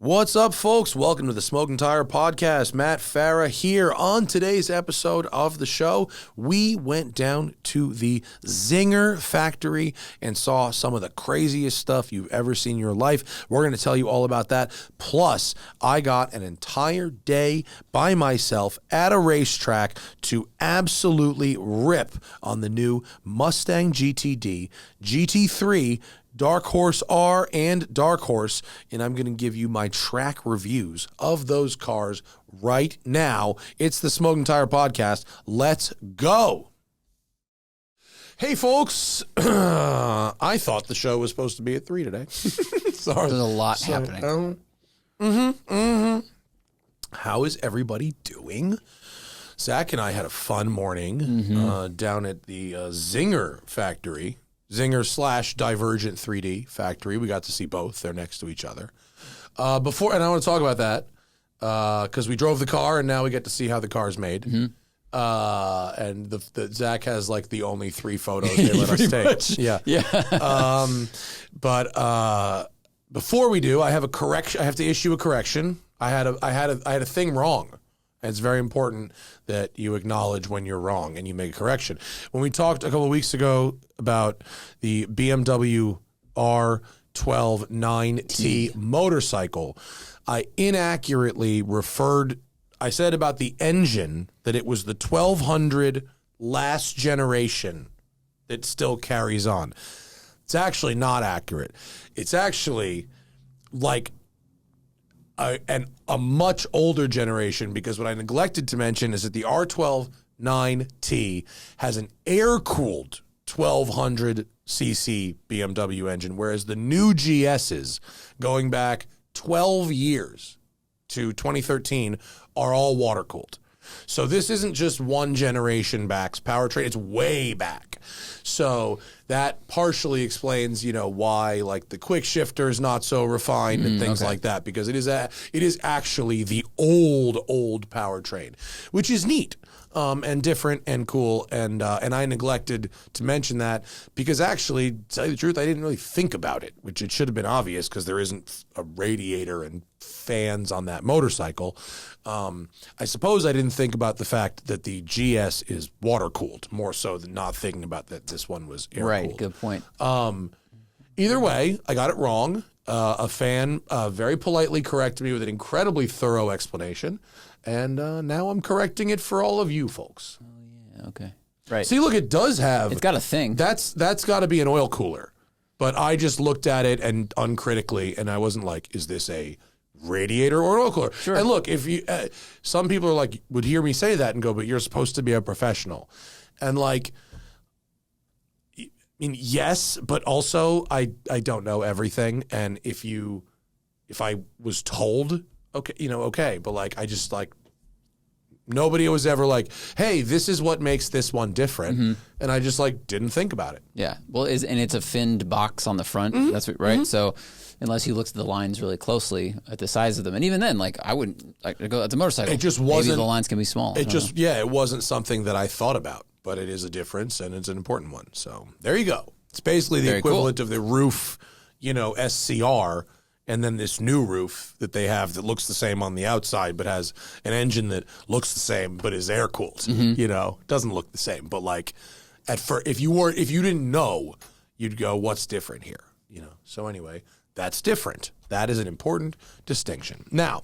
What's up, folks? Welcome to the Smoking Tire Podcast. Matt Farah here. On today's episode of the show, we went down to the Zinger factory and saw some of the craziest stuff you've ever seen in your life. We're going to tell you all about that. Plus, I got an entire day by myself at a racetrack to absolutely rip on the new Mustang GTD, GT3, Dark Horse R, and Dark Horse, and I'm going to give you my track reviews of those cars right now. It's the Smoking Tire Podcast. Let's go. Hey, folks. I thought the show was supposed to be at 3 today. Sorry. There's a lot happening. How is everybody doing? Zach and I had a fun morning down at the Zinger factory. Zinger / Divergent 3D factory. We got to see both. They're next to each other. And I want to talk about that because we drove the car and now we get to see how the car's made. And the Zach has like the only 3 photos they let us take. Much. Yeah. But before we do, I have a correction. I have to issue a correction. I had a thing wrong. And it's very important that you acknowledge when you're wrong and you make a correction. When we talked a couple of weeks ago about the BMW R12 9T motorcycle, I inaccurately I said about the engine that it was the 1200 last generation that still carries on. It's actually not accurate. It's actually like a much older generation, because what I neglected to mention is that the R12 9T has an air-cooled 1200 cc BMW engine, whereas the new GSs going back 12 years to 2013 are all water-cooled. So this isn't just one generation back's powertrain, it's way back. So that partially explains, why like the quick shifter is not so refined and things like that, because it is actually the old powertrain, which is neat. And different and cool, and I neglected to mention that because actually, to tell you the truth, I didn't really think about it, which it should have been obvious because there isn't a radiator and fans on that motorcycle. I suppose I didn't think about the fact that the GS is water cooled more so than not thinking about that this one was air cooled. Right, good point. Either way, I got it wrong. A fan very politely corrected me with an incredibly thorough explanation. And now I'm correcting it for all of you folks. Oh, yeah, okay. Right. See, look, it does have... It's got a thing. That's got to be an oil cooler. But I just looked at it and uncritically, and I wasn't like, is this a radiator or an oil cooler? Sure. And look, if you... some people are like, would hear me say that and go, but you're supposed to be a professional. And like... I mean, yes, but also I don't know everything. And if I was told... okay, but like, I just like, nobody was ever like, hey, this is what makes this one different. And I just like, didn't think about it. Yeah. Well, and it's a finned box on the front. That's what, right? So unless you looked at the lines really closely at the size of them. And even then, like, I wouldn't like to go at the motorcycle. It just wasn't. Maybe the lines can be small. It wasn't something that I thought about, but it is a difference and it's an important one. So there you go. It's basically the equivalent of the roof, SCR. And then this new roof that they have that looks the same on the outside, but has an engine that looks the same, but is air cooled. Doesn't look the same. But like, if you didn't know, you'd go, "What's different here?" So anyway, that's different. That is an important distinction. Now,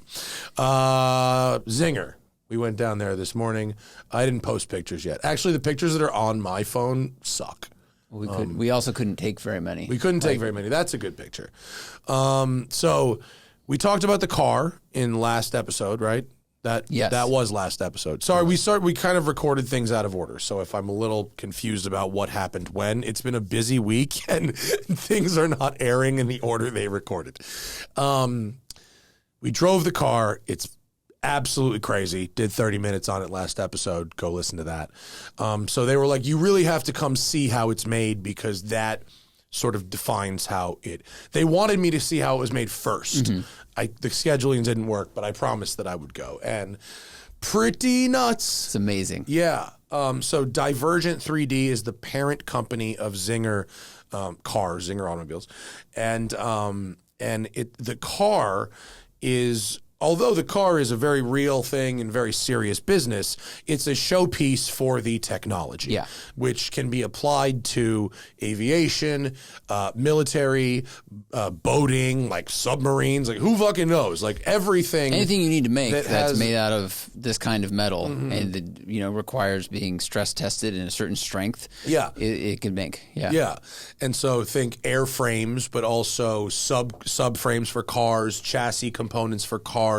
Zinger. We went down there this morning. I didn't post pictures yet. Actually, the pictures that are on my phone suck. We also couldn't take very many. We couldn't take very many. That's a good picture. So we talked about the car in last episode, right? That was last episode. Sorry, we kind of recorded things out of order. So if I'm a little confused about what happened when, it's been a busy week and things are not airing in the order they recorded. We drove the car. It's absolutely crazy. Did 30 minutes on it last episode. Go listen to that. So they were like, you really have to come see how it's made because that sort of defines how they wanted me to see how it was made first. The scheduling didn't work, but I promised that I would go. And pretty nuts. It's amazing. Yeah. So Divergent 3D is the parent company of Zinger Zinger Automobiles. And the car is, although the car is a very real thing and very serious business, it's a showpiece for the technology, which can be applied to aviation, military, boating, like submarines, like who fucking knows? Like everything. Anything you need to make that's made out of this kind of metal and that, requires being stress tested in a certain strength. Yeah. It can make. Yeah. Yeah. And so think airframes, but also subframes for cars, chassis components for cars,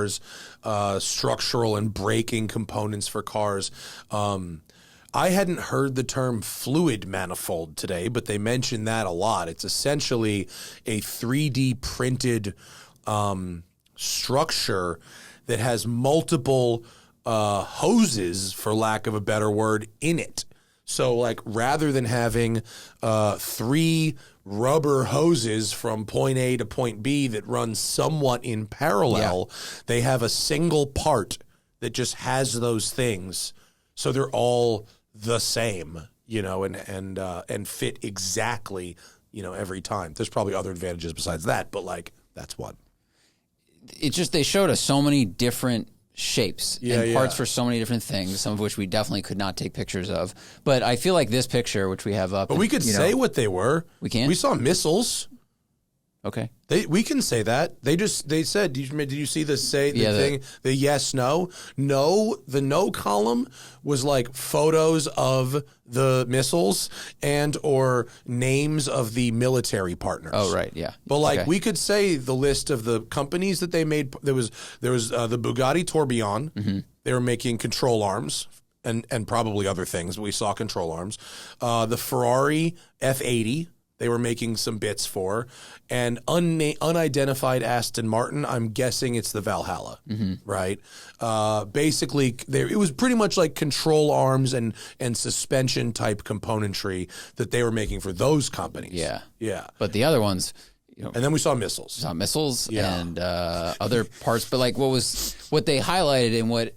structural and braking components for cars. I hadn't heard the term fluid manifold today, but they mention that a lot. It's essentially a 3D printed structure that has multiple hoses, for lack of a better word, in it. So, like, rather than having 3 rubber hoses from point A to point B that run somewhat in parallel, they have a single part that just has those things. So they're all the same, and fit exactly, every time. There's probably other advantages besides that, but like that's one. It's just they showed us so many different shapes and parts for so many different things, some of which we definitely could not take pictures of. But I feel like this picture, which we have up... But we could say what they were. We can? We saw missiles. Okay. We can say that. They said, did you see the thing? The yes, no? No, the no column was like photos of the missiles and or names of the military partners. Oh, right, yeah. But we could say the list of the companies that they made. There was the Bugatti Tourbillon. Mm-hmm. They were making control arms and probably other things. We saw control arms. The Ferrari F80. They were making some bits for, and unidentified Aston Martin. I'm guessing it's the Valhalla, right? Basically, it was pretty much like control arms and suspension type componentry that they were making for those companies. Yeah. But the other ones, and then we saw missiles. And other parts. But like what they highlighted and what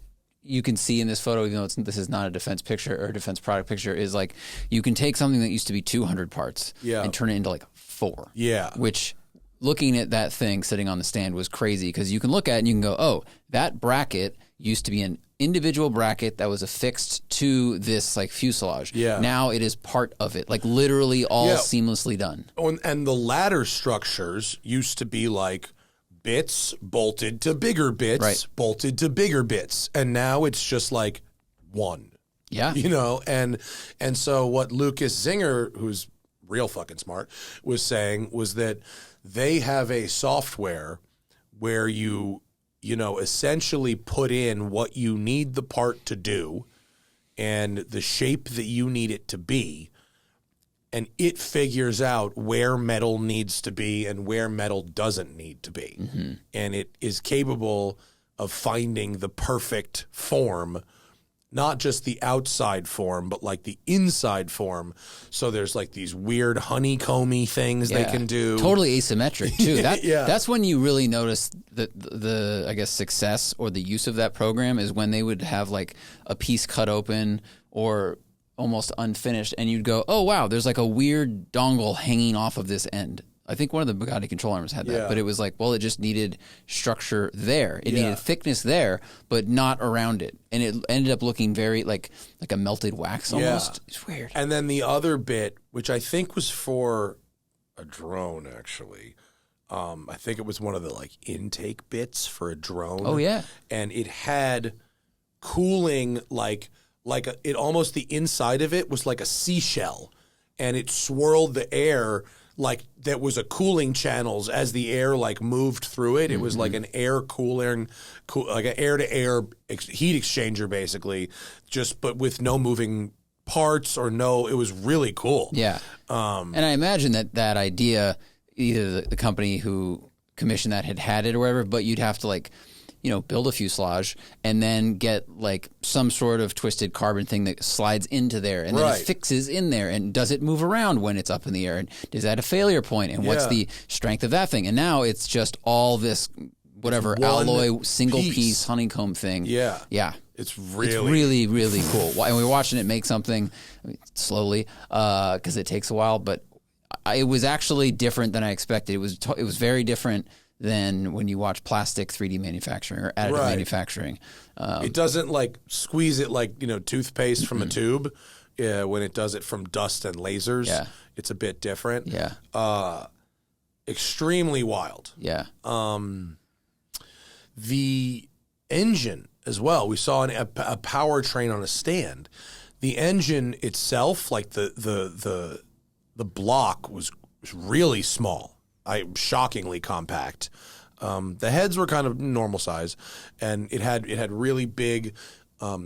you can see in this photo, even though this is not a defense picture or a defense product picture, is like you can take something that used to be 200 parts and turn it into like 4. Yeah. Which, looking at that thing sitting on the stand was crazy because you can look at it and you can go, oh, that bracket used to be an individual bracket that was affixed to this like fuselage. Yeah. Now it is part of it, like literally all seamlessly done. And the ladder structures used to be like bits bolted to bigger bits, bolted to bigger bits. And now it's just like one. Yeah. And so what Lucas Zinger, who's real fucking smart, was saying was that they have a software where you essentially put in what you need the part to do and the shape that you need it to be. And it figures out where metal needs to be and where metal doesn't need to be. Mm-hmm. And it is capable of finding the perfect form, not just the outside form, but like the inside form. So there's like these weird honeycomby things they can do. Totally asymmetric too. That's when you really notice the I guess success or the use of that program is when they would have like a piece cut open or almost unfinished, and you'd go, oh, wow, there's like a weird dongle hanging off of this end. I think one of the Bugatti control arms had that, but it was like, well, it just needed structure there. It needed thickness there, but not around it. And it ended up looking very like a melted wax almost. It's weird. And then the other bit, which I think was for a drone, actually, I think it was one of the like intake bits for a drone. Oh, yeah. And it had cooling it almost the inside of it was like a seashell, and it swirled the air like that was a cooling channels as the air like moved through it. It was like an air cooler, like an air to air heat exchanger basically, but with no moving parts or it was really cool. Yeah. And I imagine that idea, either the company who commissioned that had it or whatever, but you'd have to like, build a fuselage and then get like some sort of twisted carbon thing that slides into there and then it fixes in there. And does it move around when it's up in the air? And is that a failure point? And what's the strength of that thing? And now it's just all this whatever alloy single piece honeycomb thing. Yeah. Yeah. It's really, really cool. And we're watching it make something slowly because it takes a while, but it was actually different than I expected. It was very different than when you watch plastic 3D manufacturing or additive manufacturing. It doesn't like squeeze it like, toothpaste from a tube when it does it from dust and lasers. Yeah. It's a bit different. Yeah. Extremely wild. Yeah. The engine as well. We saw a powertrain on a stand. The engine itself, like the block was really small. Shockingly compact. The heads were kind of normal size, and it had really big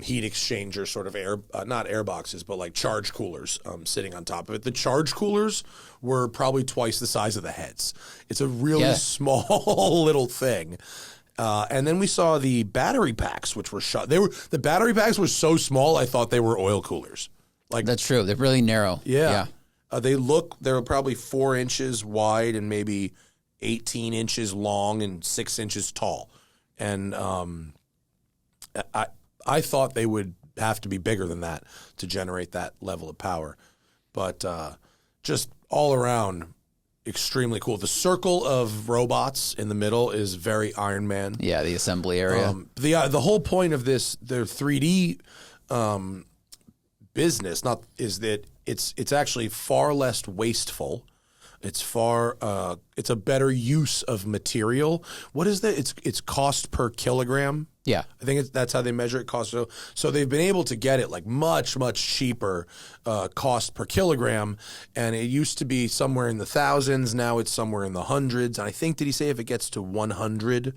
heat exchanger sort of not air boxes, but like charge coolers sitting on top of it. The charge coolers were probably twice the size of the heads. It's a really small little thing. And then we saw the battery packs, which were shot. The battery packs were so small, I thought they were oil coolers. Like that's true. They're really narrow. Yeah. They're probably 4 inches wide and maybe 18 inches long and 6 inches tall. And I thought they would have to be bigger than that to generate that level of power. But just all around, extremely cool. The circle of robots in the middle is very Iron Man. Yeah, the assembly area. The whole point of their 3D business is that it's actually far less wasteful. It's it's a better use of material. What is that? It's cost per kilogram. Yeah, I think that's how they measure it. Cost. So they've been able to get it like much cheaper cost per kilogram, and it used to be somewhere in the thousands. Now it's somewhere in the hundreds. And I think, did he say if it gets to 100,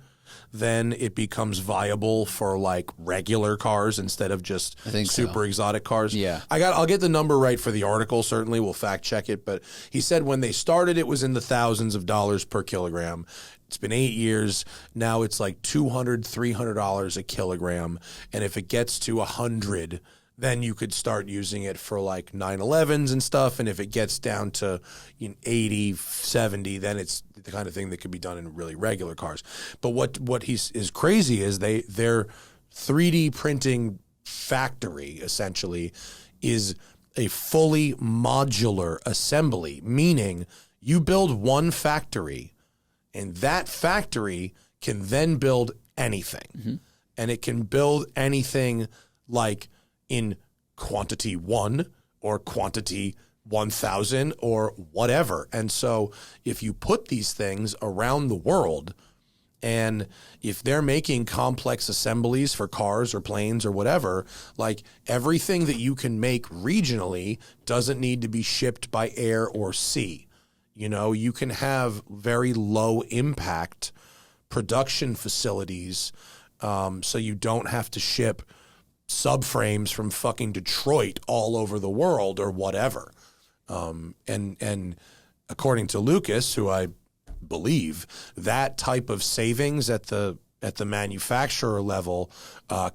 then it becomes viable for like regular cars instead of just super exotic cars? Yeah, I'll get the number right for the article. Certainly, we'll fact check it. But he said when they started, it was in the thousands of dollars per kilogram. It's been 8 years. Now it's like $200, $300 a kilogram. And if it gets to 100, then you could start using it for like 911s and stuff. And if it gets down to 80, 70, then it's the kind of thing that could be done in really regular cars. But what is crazy is their 3D printing factory essentially is a fully modular assembly, meaning you build one factory, and that factory can then build anything. Mm-hmm. And it can build anything like in quantity 1 or quantity 1,000 or whatever. And so if you put these things around the world, and if they're making complex assemblies for cars or planes or whatever, like everything that you can make regionally doesn't need to be shipped by air or sea. You can have very low impact production facilities, so you don't have to ship subframes from fucking Detroit all over the world or whatever. And according to Lucas, who I believe, that type of savings at the manufacturer level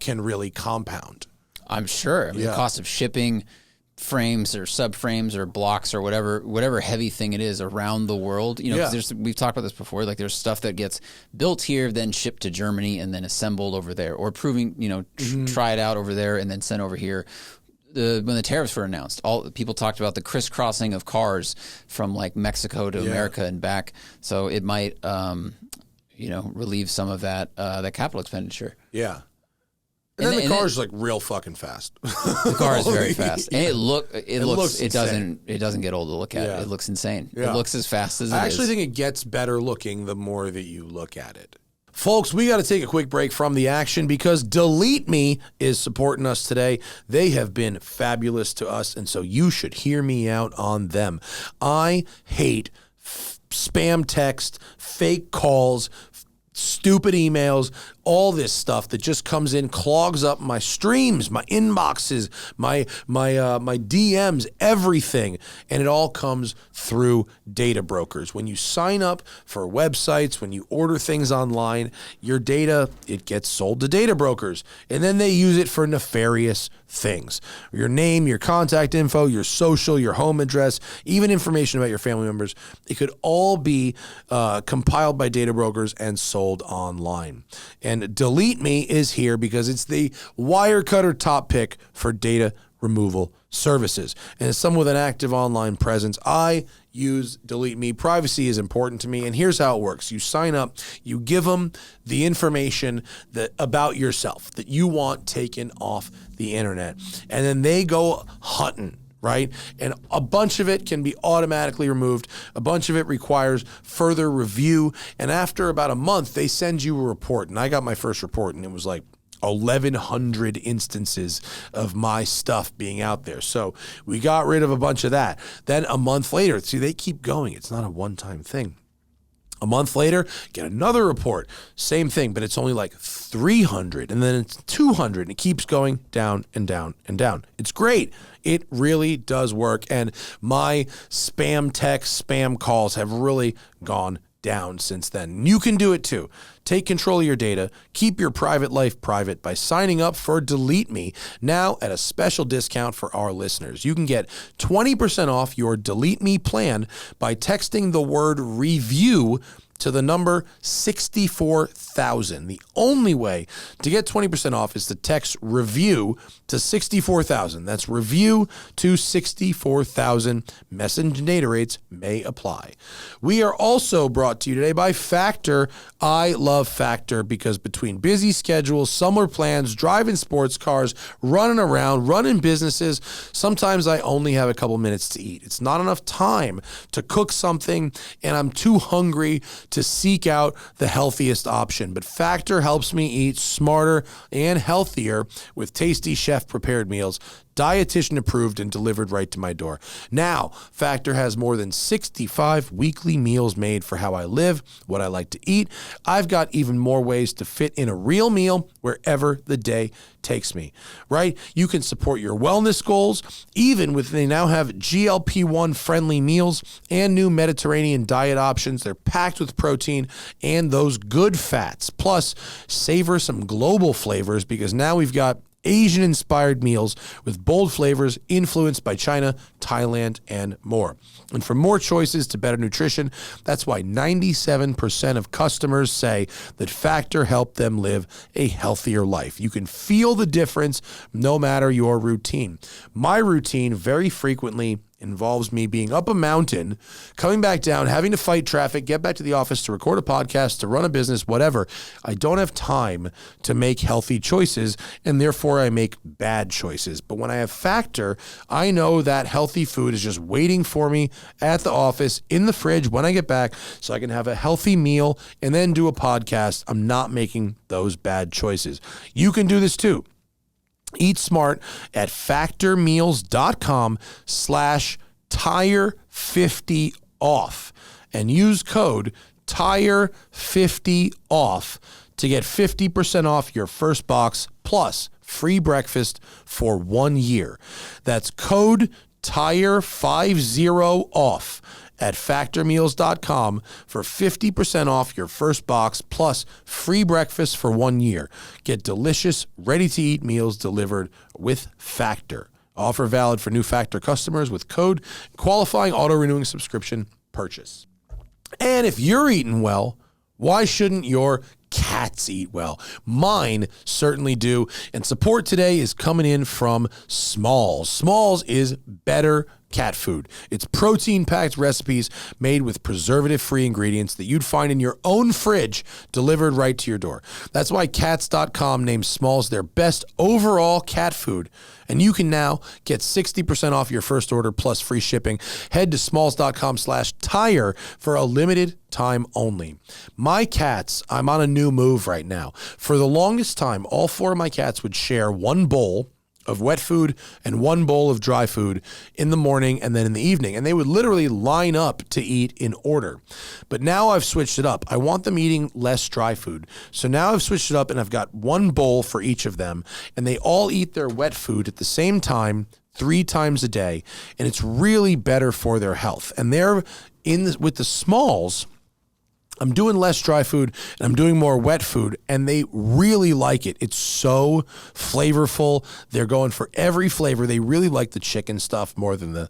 can really compound. I'm sure. The cost of shipping frames or subframes or blocks or whatever heavy thing it is around the world, 'cause we've talked about this before, like there's stuff that gets built here, then shipped to Germany and then assembled over there, or try it out over there and then sent over here. When the tariffs were announced, all people talked about the crisscrossing of cars from like Mexico to America and back. So it might, relieve some of that capital expendinger. Yeah. And then the car's like real fucking fast. The car is very fast, and it doesn't get old to look at. It looks insane. Yeah. It looks as fast as it is. I actually think it gets better looking the more that you look at it. Folks, we got to take a quick break from the action because DeleteMe is supporting us today. They have been fabulous to us, and so you should hear me out on them. I hate spam text, fake calls, stupid emails, all this stuff that just comes in, clogs up my streams, my inboxes, my DMs, everything. And it all comes through data brokers. When you sign up for websites, when you order things online, your data, it gets sold to data brokers. And then they use it for nefarious things. Your name, your contact info, your social, your home address, even information about your family members. It could all be compiled by data brokers and sold online. And DeleteMe is here because it's the wire cutter top pick for data removal services. And as someone with an active online presence, I use DeleteMe. Privacy is important to me, and here's how it works. You sign up, you give them the information about yourself that you want taken off the internet, and then they go hunting, right? And a bunch of it can be automatically removed. A bunch of it requires further review, and after about a month, they send you a report, and I got my first report, and it was like 1,100 instances of my stuff being out there. So we got rid of a bunch of that. Then a month later, see, they keep going. It's not a one-time thing. A month later, get another report. Same thing, but it's only like 300, and then it's 200, and it keeps going down and down and down. It's great. It really does work, and my spam texts, spam calls have really gone down since then. You can do it too. Take control of your data. Keep your private life private by signing up for DeleteMe now at a special discount for our listeners. You can get 20% off your DeleteMe plan by texting the word review to the number 64,000. The only way to get 20% off is to text review to 64,000. That's review to 64,000. Message and data rates may apply. We are also brought to you today by Factor. I love Factor because between busy schedules, summer plans, driving sports cars, running around, running businesses, sometimes I only have a couple minutes to eat. It's not enough time to cook something, and I'm too hungry to seek out the healthiest option. But Factor helps me eat smarter and healthier with tasty chef-prepared meals, dietitian approved and delivered right to my door. Now, Factor has more than 65 weekly meals made for how I live, what I like to eat. I've got even more ways to fit in a real meal wherever the day takes me, right? You can support your wellness goals, even with they now have GLP-1 friendly meals and new Mediterranean diet options. They're packed with protein and those good fats. Plus, savor some global flavors because now we've got Asian-inspired meals with bold flavors influenced by China, Thailand, and more. And for more choices to better nutrition, that's why 97% of customers say that Factor helped them live a healthier life. You can feel the difference no matter your routine. My routine very frequently involves me being up a mountain, coming back down, having to fight traffic, get back to the office to record a podcast, to run a business, whatever. I don't have time to make healthy choices, and therefore I make bad choices. But when I have Factor, I know that healthy food is just waiting for me at the office in the fridge when I get back so I can have a healthy meal and then do a podcast. I'm not making those bad choices. You can do this too. Eat smart at factormeals.com/tire50off and use code tire50off to get 50% off your first box plus free breakfast for 1 year. That's code tire50off at factormeals.com for 50% off your first box plus free breakfast for 1 year. Get delicious, ready-to-eat meals delivered with Factor. Offer valid for new Factor customers with code qualifying auto-renewing subscription purchase. And if you're eating well, why shouldn't your cats eat well? Mine certainly do. And support today is coming in from Smalls. Smalls is better cat food. It's protein-packed recipes made with preservative-free ingredients that you'd find in your own fridge delivered right to your door. That's why Cats.com named Smalls their best overall cat food. And you can now get 60% off your first order plus free shipping. Head to smalls.com/tire for a limited time only. My cats, I'm on a new move right now. For the longest time, all four of my cats would share one bowl of wet food and one bowl of dry food in the morning and then in the evening. And they would literally line up to eat in order. But now I've switched it up. I want them eating less dry food. So now I've switched it up and I've got one bowl for each of them. And they all eat their wet food at the same time, 3 times a day. And it's really better for their health. And they're with the Smalls, I'm doing less dry food and I'm doing more wet food, and they really like it. It's so flavorful. They're going for every flavor. They really like the chicken stuff more than the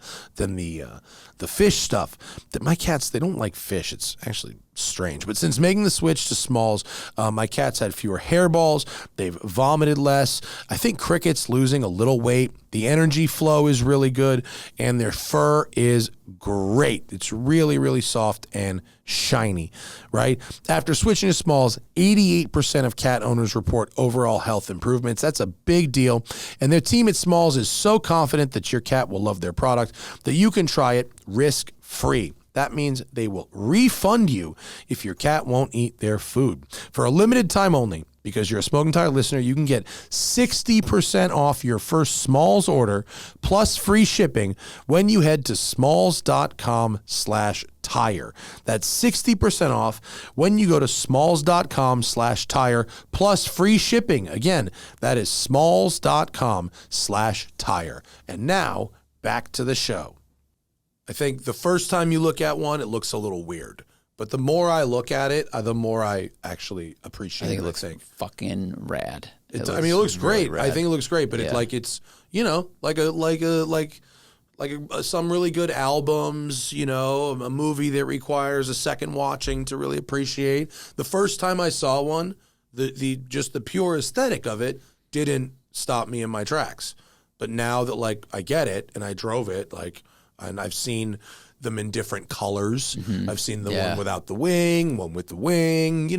the fish stuff. That my cats, they don't like fish. It's actually strange. But since making the switch to smalls, my cats had fewer hairballs. They've vomited less. I think Cricket's losing a little weight. The energy flow is really good, and their fur is great. It's really, really soft and shiny, right? After switching to smalls, 88% of cat owners report overall health improvements. That's a big deal. And their team at Smalls is so confident that your cat will love their product that you can try it risk-free. That means they will refund you if your cat won't eat their food. For a limited time only, because you're a Smoking Tire listener, you can get 60% off your first Smalls order plus free shipping when you head to smalls.com/tire. That's 60% off when you go to smalls.com/tire plus free shipping. Again, that is smalls.com/tire. And now back to the show. I think the first time you look at one, it looks a little weird. But the more I look at it, the more I actually appreciate it. I think it looks fucking rad. It looks great. Really, I think it looks great, but it's some really good albums, a movie that requires a second watching to really appreciate. The first time I saw one, the pure aesthetic of it didn't stop me in my tracks. But now that I get it and I drove it, and I've seen them in different colors. Mm-hmm. I've seen the one without the wing, one with the wing,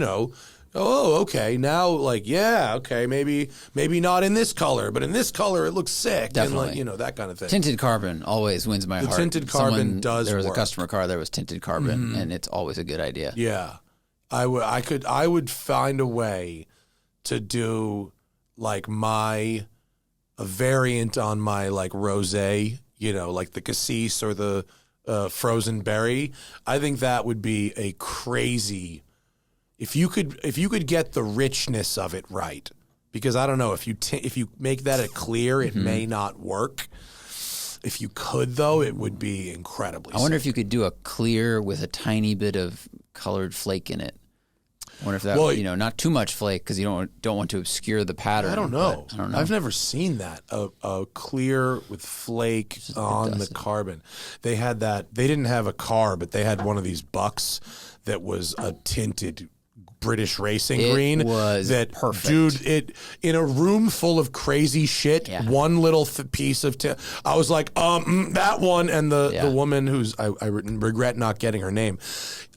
Oh, okay. Now, maybe not in this color, but in this color it looks sick. Definitely. And that kind of thing. Tinted carbon always wins my heart. The tinted carbon does There was work. a customer car that was tinted carbon, and it's always a good idea. Yeah. I would find a way to do a variant on my rosé, like the cassis or the frozen berry. I think that would be a crazy. If you could get the richness of it right, because I don't know if you make that a clear, it may not work. If you could though, it would be incredibly. I wonder if you could do a clear with a tiny bit of colored flake in it. I wonder if that, not too much flake because you don't want to obscure the pattern. I don't know. I've never seen that. A clear with flake on the carbon. They had that. They didn't have a car, but they had one of these bucks that was a tinted British racing green. It was perfect. Dude, in a room full of crazy shit, one little piece of I was like, that one. And the woman who's, I regret not getting her name.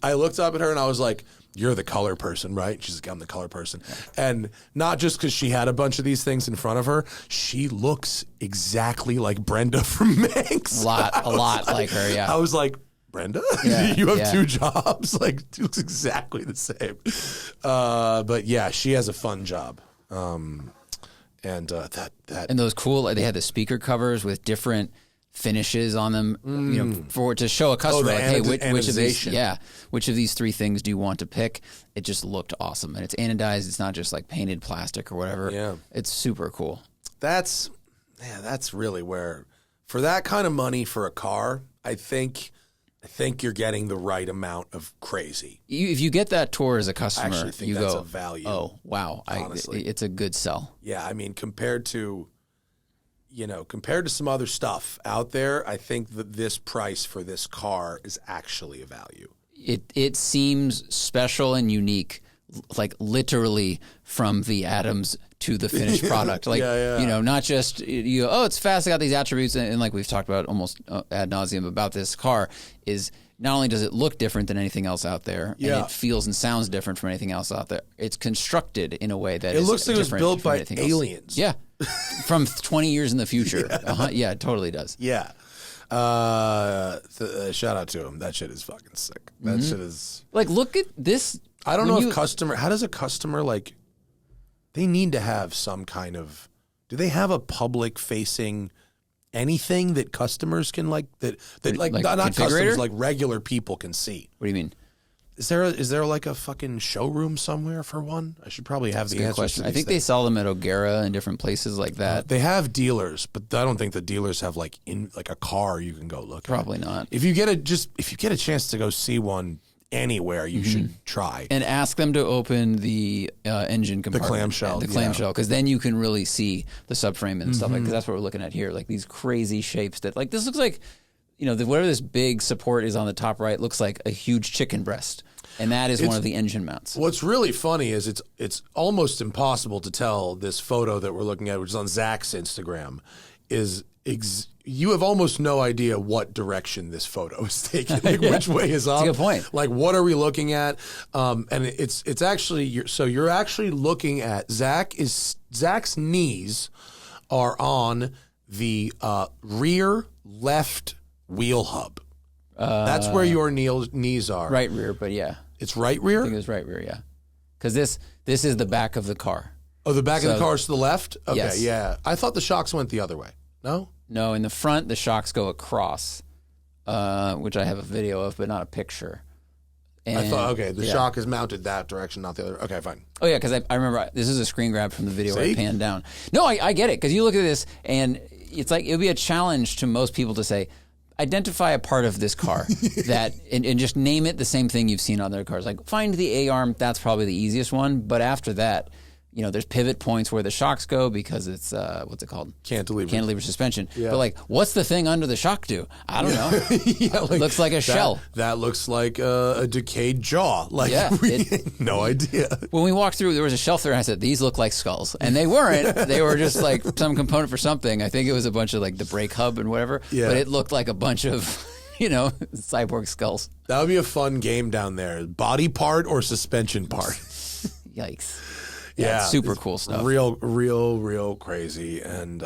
I looked up at her and I was like, you're the color person, right? She's like, I'm the color person. And not just because she had a bunch of these things in front of her, she looks exactly like Brenda from Manx. A lot like her, yeah. I was like, Brenda? Yeah, you have two jobs? It looks exactly the same. But yeah, she has a fun job. And those cool, they had the speaker covers with different finishes on them, to show a customer, which of these three things do you want to pick? It just looked awesome, and it's anodized. It's not just painted plastic or whatever. Yeah, it's super cool. That's really where, for that kind of money for a car, I think you're getting the right amount of crazy. If you get that tour as a customer, I actually think that's a value. Oh wow, honestly, it's a good sell. Yeah, I mean compared to some other stuff out there, I think that this price for this car is actually a value. It seems special and unique, literally from the atoms to the finished product. Not just it's fast. I got these attributes, and like we've talked about almost ad nauseum about this car, is not only does it look different than anything else out there, and it feels and sounds different from anything else out there. It's constructed in a way that it looks like it was built by aliens. Yeah. From 20 years in the future. Yeah, it totally does. Yeah. Shout out to him. That shit is fucking sick. That shit is... look at this. I don't know if how does a customer, they need to have some kind of... Do they have a public-facing anything that customers can, not customers, regular people can see? What do you mean? Is there a fucking showroom somewhere for one? I should probably have the answer. Question. I think they sell them at O'Gara and different places like that. They have dealers, but I don't think the dealers have a car you can go look Probably at. Not. If you get a chance to go see one anywhere, you should try. And ask them to open the engine compartment. The clamshell. Because then you can really see the subframe and stuff because that's what we're looking at here. These crazy shapes that this looks like whatever this big support is on the top right looks like a huge chicken breast. And that is one of the engine mounts. What's really funny is it's almost impossible to tell this photo that we're looking at, which is on Zach's Instagram, you have almost no idea what direction this photo is taking, like which way is up. That's a good point. Like, what are we looking at? And it's actually, you're actually looking at Zach's knees are on the rear left wheel hub. That's where your knees are. Right rear, but yeah. It's right rear? I think it was right rear, yeah. Because this is the back of the car. Oh, the back of the car is to the left? Okay, yes. Yeah. I thought the shocks went the other way. No? No, in the front, the shocks go across, which I have a video of, but not a picture. And, I thought, the shock is mounted that direction, not the other. Okay, fine. Oh, yeah, because I remember this is a screen grab from the video where I panned down. No, I get it, because you look at this, and it's like it would be a challenge to most people to say, identify a part of this car that and just name it the same thing you've seen on other cars. Like, find the A-arm, that's probably the easiest one. But after that, there's pivot points where the shocks go because it's, what's it called? Cantilever suspension. Yeah. But, like, what's the thing under the shock do? I don't know. It looks like a shell. That looks like a decayed jaw. Like, no idea. When we walked through, there was a shelf there, and I said, these look like skulls. And they weren't. They were just, like, some component for something. I think it was a bunch of, like, the brake hub and whatever. Yeah. But it looked like a bunch of, cyborg skulls. That would be a fun game down there. Body part or suspension part? Yikes. Yeah, super cool stuff. Real crazy, and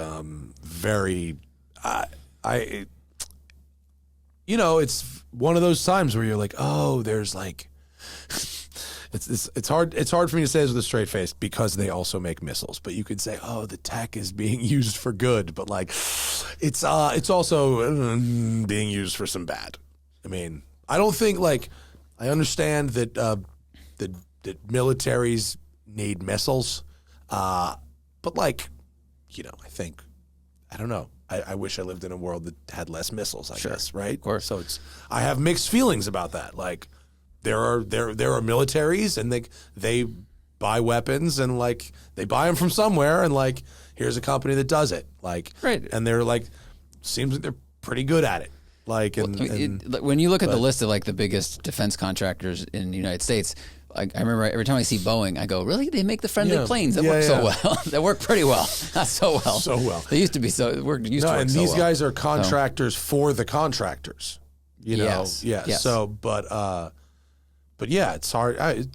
very. It's one of those times where you're like, oh, there's like, it's hard for me to say this with a straight face because they also make missiles. But you could say, oh, the tech is being used for good, but like, it's also being used for some bad. I mean, I don't think I understand that that militaries need missiles, but I think, I don't know. I wish I lived in a world that had less missiles, I guess, right? Of course. So I have mixed feelings about that. Like, there are militaries, and they buy weapons, and like they buy them from somewhere, and like here's a company that does it. Like, right. And they're like, seems like they're pretty good at it. Like, when you look at the list of like the biggest defense contractors in the United States, I remember every time I see Boeing, I go, really? They make the friendly planes that work so well. That work pretty well. Not so well. So well. They used to be so. Used to work and so these well. guys are contractors for the contractors. Yes. Yeah. Yes. So, but yeah, it's hard. I'm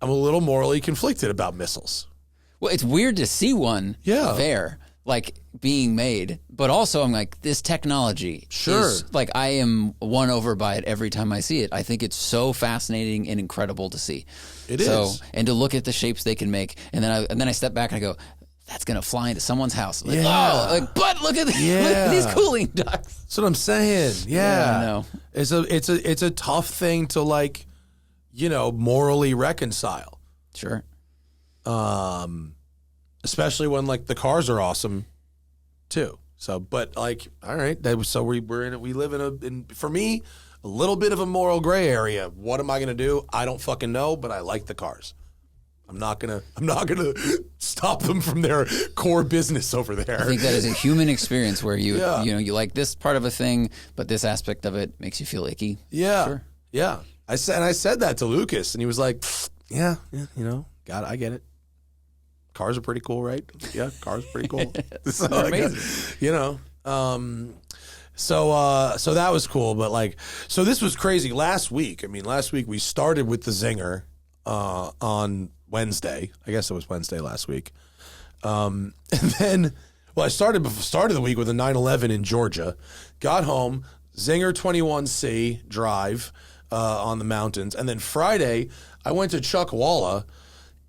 a little morally conflicted about missiles. Well, it's weird to see one there, like being made, but also I'm like, this technology is, like, I am won over by it every time I see it. I think it's so fascinating and incredible to see. It is. And to look at the shapes they can make, and then I step back and I go, that's gonna fly into someone's house. Like, but look at look at these cooling ducts. That's what I'm saying. Yeah, I know. It's a tough thing to morally reconcile. Sure. Especially when like the cars are awesome too. So, but like, all right, we live in for me, a little bit of a moral gray area. What am I gonna do? I don't fucking know, but I like the cars. I'm not gonna stop them from their core business over there. I think that is a human experience where you you like this part of a thing, but this aspect of it makes you feel icky. Yeah, sure. Yeah. I said that to Lucas, and he was like, "Yeah, God, I get it. Cars are pretty cool, right? Yeah, cars are pretty cool. So amazing, So that was cool, but so this was crazy. Last week we started with the Zinger on Wednesday. I guess it was Wednesday last week. And then, I started the week with a 911 in Georgia. Got home, Zinger 21C drive on the mountains, and then Friday I went to Chuckwalla.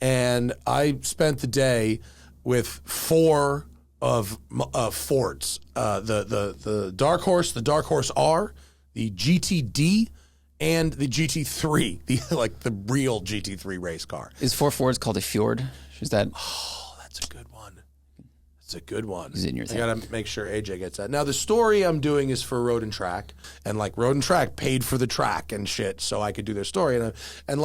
And I spent the day with 4 of Fords, the Dark Horse, the Dark Horse R, the GTD, and the GT3, the real GT3 race car. Is 4 Fords called a Fjord? Is that? Oh, that's a good one. That's a good one. Is it in your thing? I gotta make sure AJ gets that. Now the story I'm doing is for Road and Track, and Road and Track paid for the track and shit, so I could do their story, and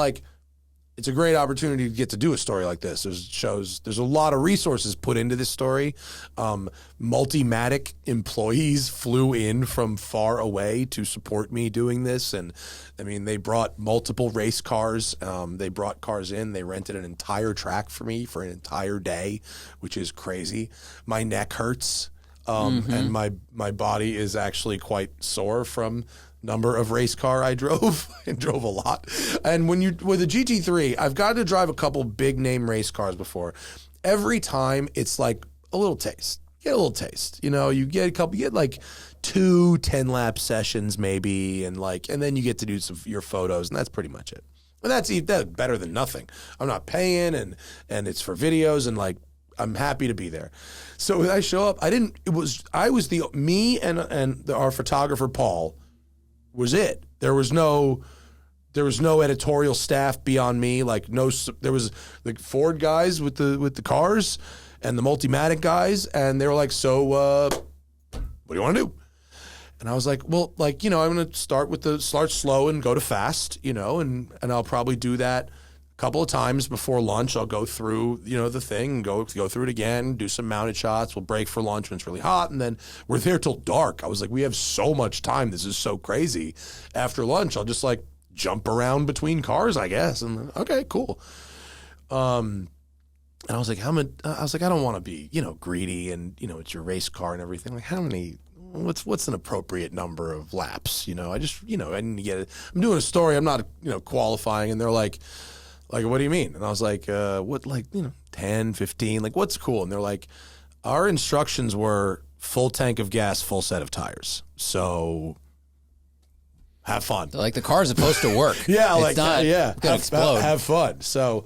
it's a great opportunity to get to do a story like this. There's a lot of resources put into this story. Multimatic employees flew in from far away to support me doing this. And I mean, they brought multiple race cars. They brought cars in. They rented an entire track for me for an entire day, which is crazy. My neck hurts. And my body is actually quite sore from number of race car I drove. I drove a lot. And with a GT3, I've got to drive a couple big name race cars before. Every time it's like a little taste. Get a little taste. You get like 2 10-lap sessions maybe, and then you get to do your photos, and that's pretty much it. And that's better than nothing. I'm not paying, and it's for videos, and like I'm happy to be there. So when I show up, our photographer Paul was it. There was no editorial staff beyond me. Like there was the Ford guys with the cars and the Multimatic guys, and they were like, so what do you want to do? And I was like, well, I'm going to start slow and go to fast, and I'll probably do that a couple of times before lunch. I'll go through, the thing and go through it again, do some mounted shots. We'll break for lunch when it's really hot. And then we're there till dark. I was like, we have so much time. This is so crazy. After lunch, I'll just like jump around between cars, I guess. And okay, cool. And I was like, I don't want to be, greedy and, it's your race car and everything. Like what's an appropriate number of laps? I just, I need to get it. I'm doing a story. I'm not, qualifying. And they're like, what do you mean? And I was like, 10, 15, like, what's cool? And they're like, our instructions were full tank of gas, full set of tires. So have fun. Like the car's supposed to work. Yeah. It's not gonna explode. Have fun. So,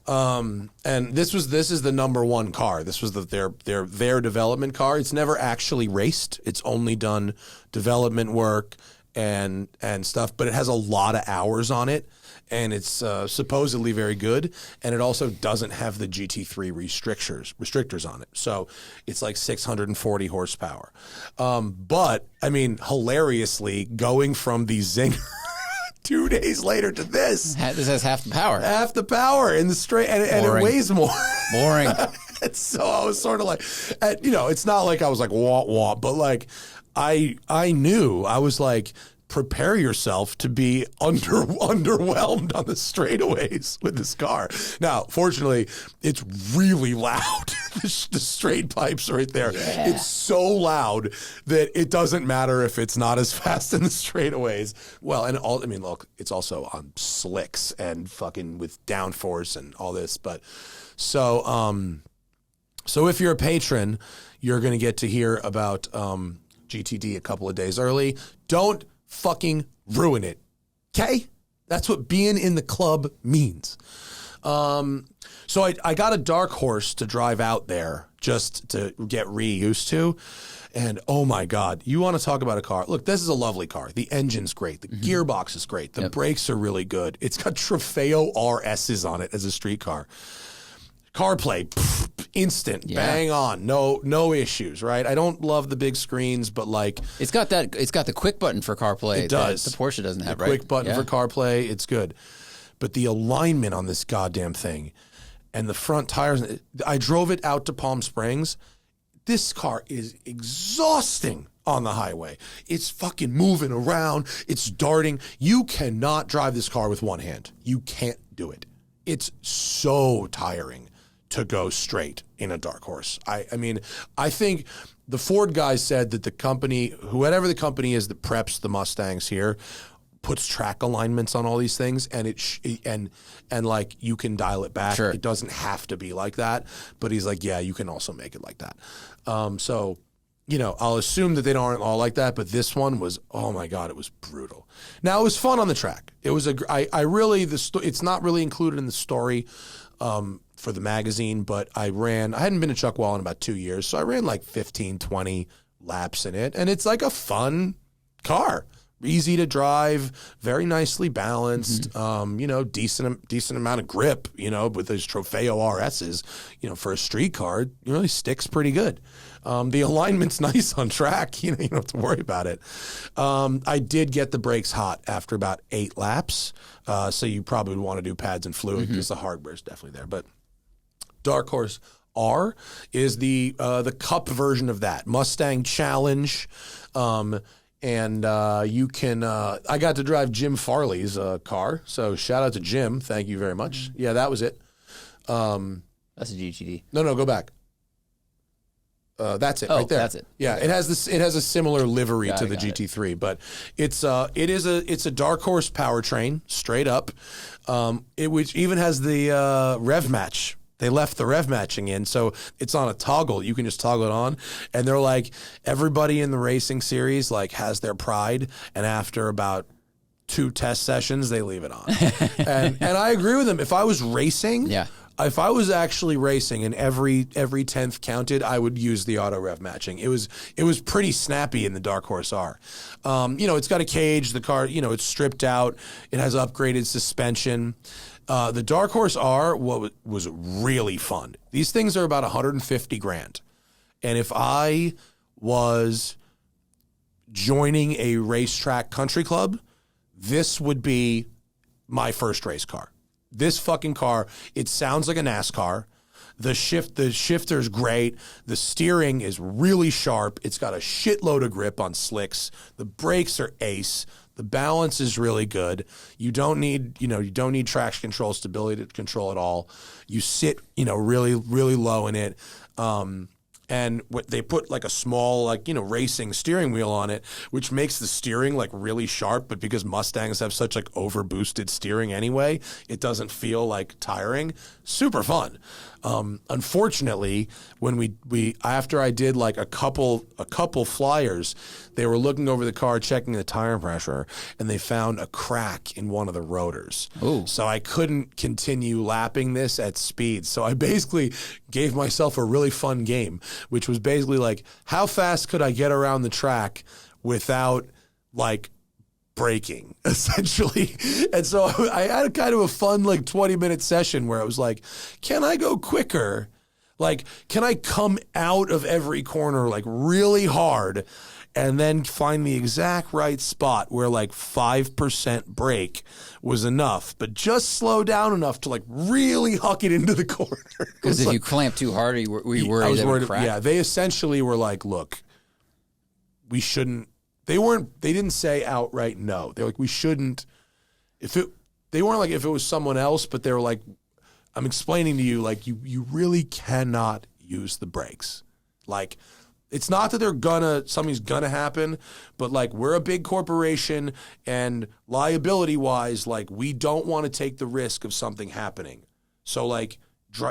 and this is the number one car. This was their development car. It's never actually raced. It's only done development work and stuff, but it has a lot of hours on it. And it's supposedly very good, and it also doesn't have the GT3 restrictors on it. So it's like 640 horsepower. But, I mean, hilariously, going from the Zinger 2 days later to this. This has half the power. Half the power in the straight, and it weighs more. Boring. And so I was sort of like, it's not like I was like, wah, wah, but like, I knew, I was like, prepare yourself to be underwhelmed on the straightaways with this car. Now, fortunately, it's really loud. The straight pipes right there. Yeah. It's so loud that it doesn't matter if it's not as fast in the straightaways. Well, and look, it's also on slicks and fucking with downforce and all this. But so if you're a patron, you're going to get to hear about GTD a couple of days early. Don't fucking ruin it. Okay? That's what being in the club means. So I got a dark horse to drive out there just to get used to. And oh my God, you want to talk about a car? Look, this is a lovely car. The engine's great. The gearbox is great. The brakes are really good. It's got Trofeo RS's on it as a street car. CarPlay, instant, bang on, no issues, right? I don't love the big screens, but like it's got the quick button for CarPlay. It does. The Porsche doesn't have, right? Quick button for CarPlay, it's good. But the alignment on this goddamn thing and the front tires, I drove it out to Palm Springs. This car is exhausting on the highway. It's fucking moving around. It's darting. You cannot drive this car with one hand. You can't do it. It's so tiring to go straight in a dark horse. I mean, I think the Ford guys said that the company, whoever the company is that preps the Mustangs here, puts track alignments on all these things, and and like you can dial it back. Sure. It doesn't have to be like that, but he's like, yeah, you can also make it like that. So, I'll assume that they aren't all like that, but this one was, oh my God, it was brutal. Now it was fun on the track. It was it's not really included in the story, for the magazine, but I hadn't been to Chuckwall in about 2 years, so I ran like 15, 20 laps in it, and it's like a fun car. easy to drive, very nicely balanced, decent amount of grip, with those Trofeo RSs, for a street car, it sticks pretty good. The alignment's nice on track, you don't have to worry about it. I did get the brakes hot after about 8 laps, so you probably would want to do pads and fluid because the hardware's definitely there. But Dark Horse R is the cup version of that Mustang Challenge. And you can, I got to drive Jim Farley's car. So shout out to Jim. Thank you very much. Yeah, that was it. That's a GTD. No, go back. That's it right there. That's it. Yeah, it has this. It has a similar livery to the GT3, but it's a Dark Horse powertrain, straight up. Which even has the rev match. They left the rev matching in, so it's on a toggle. You can just toggle it on, and they're like, everybody in the racing series has their pride, and after about 2 test sessions, they leave it on. and I agree with them. If I was racing, if I was actually racing and every 10th counted, I would use the auto rev matching. It was pretty snappy in the Dark Horse R. It's got a cage. The car, it's stripped out. It has upgraded suspension. The Dark Horse R was really fun. These things are about $150,000. And if I was joining a racetrack country club, this would be my first race car. This fucking car, it sounds like a NASCAR. The shifter's great. The steering is really sharp. It's got a shitload of grip on slicks. The brakes are ace. The balance is really good. You don't need traction control, stability control at all. You sit, really, really low in it. And what they put a small racing steering wheel on it, which makes the steering really sharp. But because Mustangs have such over boosted steering anyway, it doesn't feel tiring. Super fun. Unfortunately, when we after I did a couple flyers, they were looking over the car, checking the tire pressure, and they found a crack in one of the rotors. Ooh. So I couldn't continue lapping this at speed. So I basically gave myself a really fun game, which was basically how fast could I get around the track without braking, essentially. And so I had kind of a fun 20-minute session where I was can I go quicker? Can I come out of every corner really hard and then find the exact right spot where 5% brake was enough, but just slow down enough to really huck it into the corner? Because if you clamp too hard, were you worried that it would crack? Yeah, they essentially were look, we shouldn't. They didn't say outright no. They're we shouldn't. They weren't if it was someone else, but they were I'm explaining to you, you really cannot use the brakes. It's not that something's gonna happen, but we're a big corporation and liability wise, we don't want to take the risk of something happening. So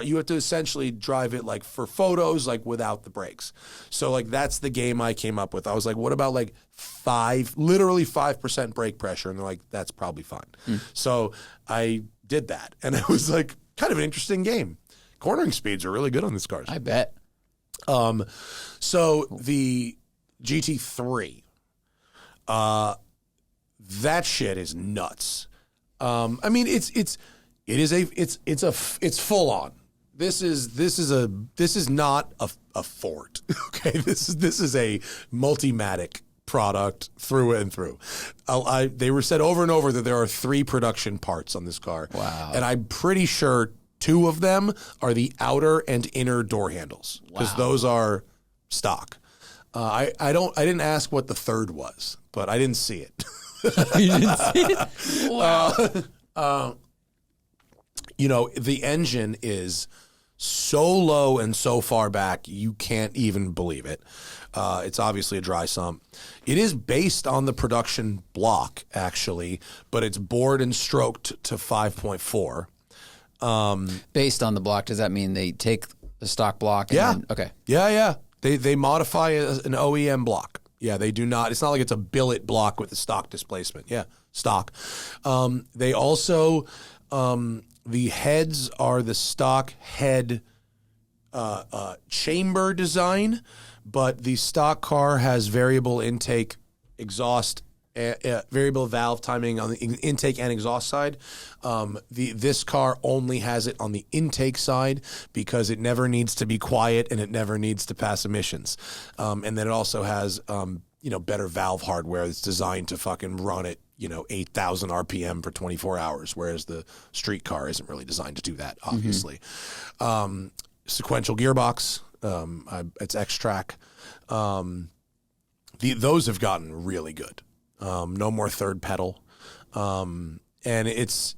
you have to essentially drive it for photos, without the brakes. So that's the game I came up with. I was what about literally 5% brake pressure? And they're that's probably fine. So I did that. And it was kind of an interesting game. Cornering speeds are really good on these cars. I bet. So the GT3, that shit is nuts. I mean, it's full on. This is not a Ford. Okay, this is a Multimatic product through and through. They were said over and over that there are 3 production parts on this car. Wow. And I'm pretty sure 2 of them are the outer and inner door handles, because those are stock. I didn't ask what the third was, but I didn't see it. You didn't see it? Wow. The engine is so low and so far back, you can't even believe it. It's obviously a dry sump. It is based on the production block, actually, but it's bored and stroked to 5.4. Based on the block, does that mean they take the stock block? And okay. Yeah. They modify an OEM block. Yeah, they do not. It's not like it's a billet block with a stock displacement. Yeah, stock. They also, the heads are the stock head chamber design, but the stock car has variable intake exhaust variable valve timing on the intake and exhaust side. This car only has it on the intake side because it never needs to be quiet and it never needs to pass emissions. And then it also has, better valve hardware that's designed to fucking run at, 8,000 RPM for 24 hours, whereas the street car isn't really designed to do that, obviously. Sequential gearbox, it's X-Track. Those have gotten really good. No more third pedal. And it's,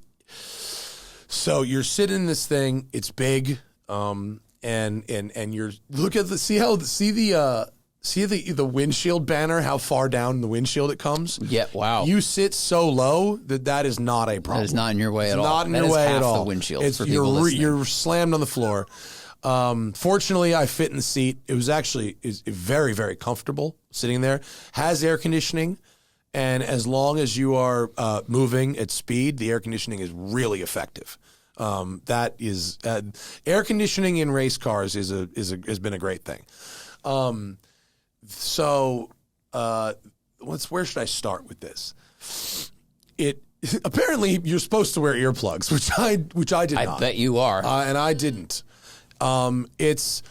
so you're sitting in this thing, it's big. And you're, see the windshield banner, how far down the windshield it comes? Yeah, wow. You sit so low that is not a problem. That is not in your way at all. Not in your way at all. The windshield for people listening. You're slammed on the floor. Fortunately, I fit in the seat. It was actually is very, very comfortable sitting there. Has air conditioning. And as long as you are moving at speed, the air conditioning is really effective. That is air conditioning in race cars has been a great thing. Where should I start with this? It apparently you're supposed to wear earplugs, which I did not. I bet you are, and I didn't. It's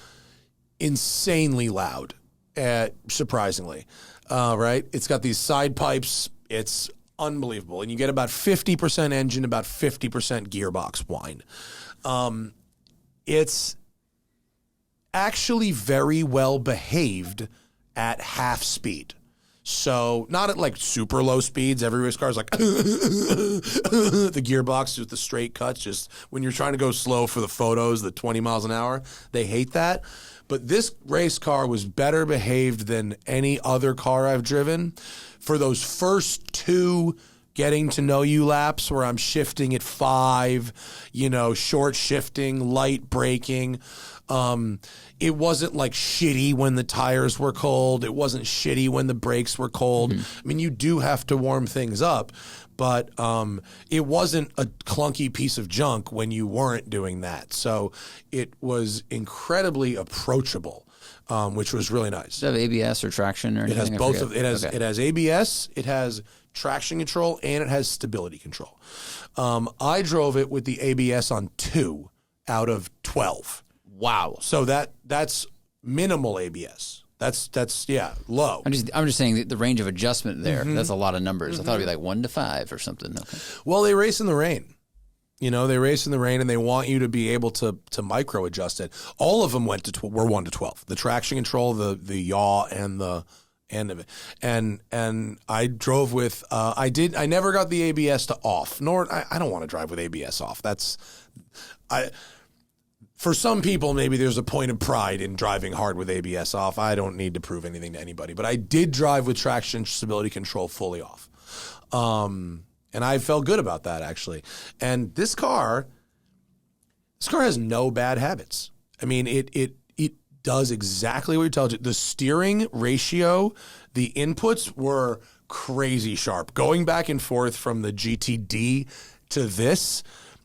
insanely loud, surprisingly. Right? It's got these side pipes. It's unbelievable. And you get about 50% engine, about 50% gearbox whine. It's actually very well behaved at half speed. So not at like super low speeds. Every race car is like the gearbox with the straight cuts. Just when you're trying to go slow for the photos, the 20 miles an hour, they hate that. But this race car was better behaved than any other car I've driven. For those first two getting to know you laps where I'm shifting at 5, short shifting, light braking. It wasn't like shitty when the tires were cold. It wasn't shitty when the brakes were cold. I mean, you do have to warm things up, but it wasn't a clunky piece of junk when you weren't doing that. So it was incredibly approachable, which was really nice. Does it have ABS or traction or anything? It has both of it. It has ABS, it has traction control, and it has stability control. I drove it with the ABS on 2 out of 12. Wow. So that's minimal ABS. That's low. I'm just saying that the range of adjustment there, that's a lot of numbers. I thought it'd be like 1 to 5 or something. Okay. Well, they race in the rain. They race in the rain and they want you to be able to micro adjust it. All of them were 1 to 12. The traction control, the yaw, and the end of it. And I drove with I never got the ABS to off. Nor I don't want to drive with ABS off. For some people, maybe there's a point of pride in driving hard with ABS off. I don't need to prove anything to anybody, but I did drive with traction stability control fully off. And I felt good about that, actually. And this car has no bad habits. I mean, it does exactly what it tells you. The steering ratio, the inputs were crazy sharp. Going back and forth from the GTD to this,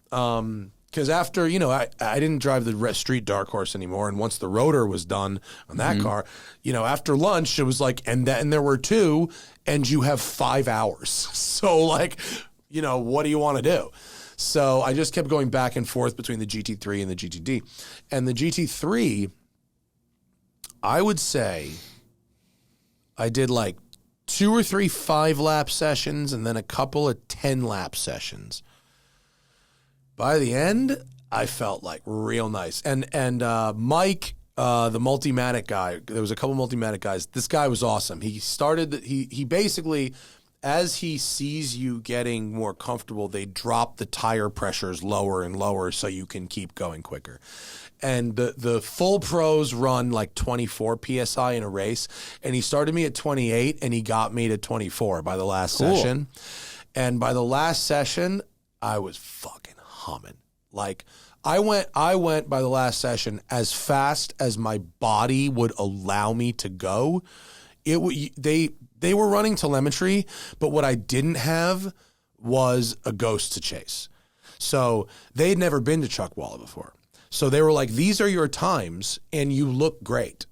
because after, I didn't drive the street dark horse anymore. And once the rotor was done on that car, after lunch, it was like, and there were 2, and you have 5 hours. So what do you want to do? So I just kept going back and forth between the GT3 and the GTD. And the GT3, I would say I did like 2 or 3 5-lap sessions and then a couple of 10-lap sessions. By the end, I felt like real nice. And Mike, the Multimatic guy, there was a couple Multimatic guys. This guy was awesome. He basically, as he sees you getting more comfortable, they drop the tire pressures lower and lower so you can keep going quicker. And the full pros run like 24 PSI in a race. And he started me at 28 and he got me to 24 by the last session. And by the last session, I was fucking humming. Like I went by the last session as fast as my body would allow me to go. They were running telemetry, but what I didn't have was a ghost to chase. So they had never been to Chuckwalla before. So they were like, these are your times and you look great.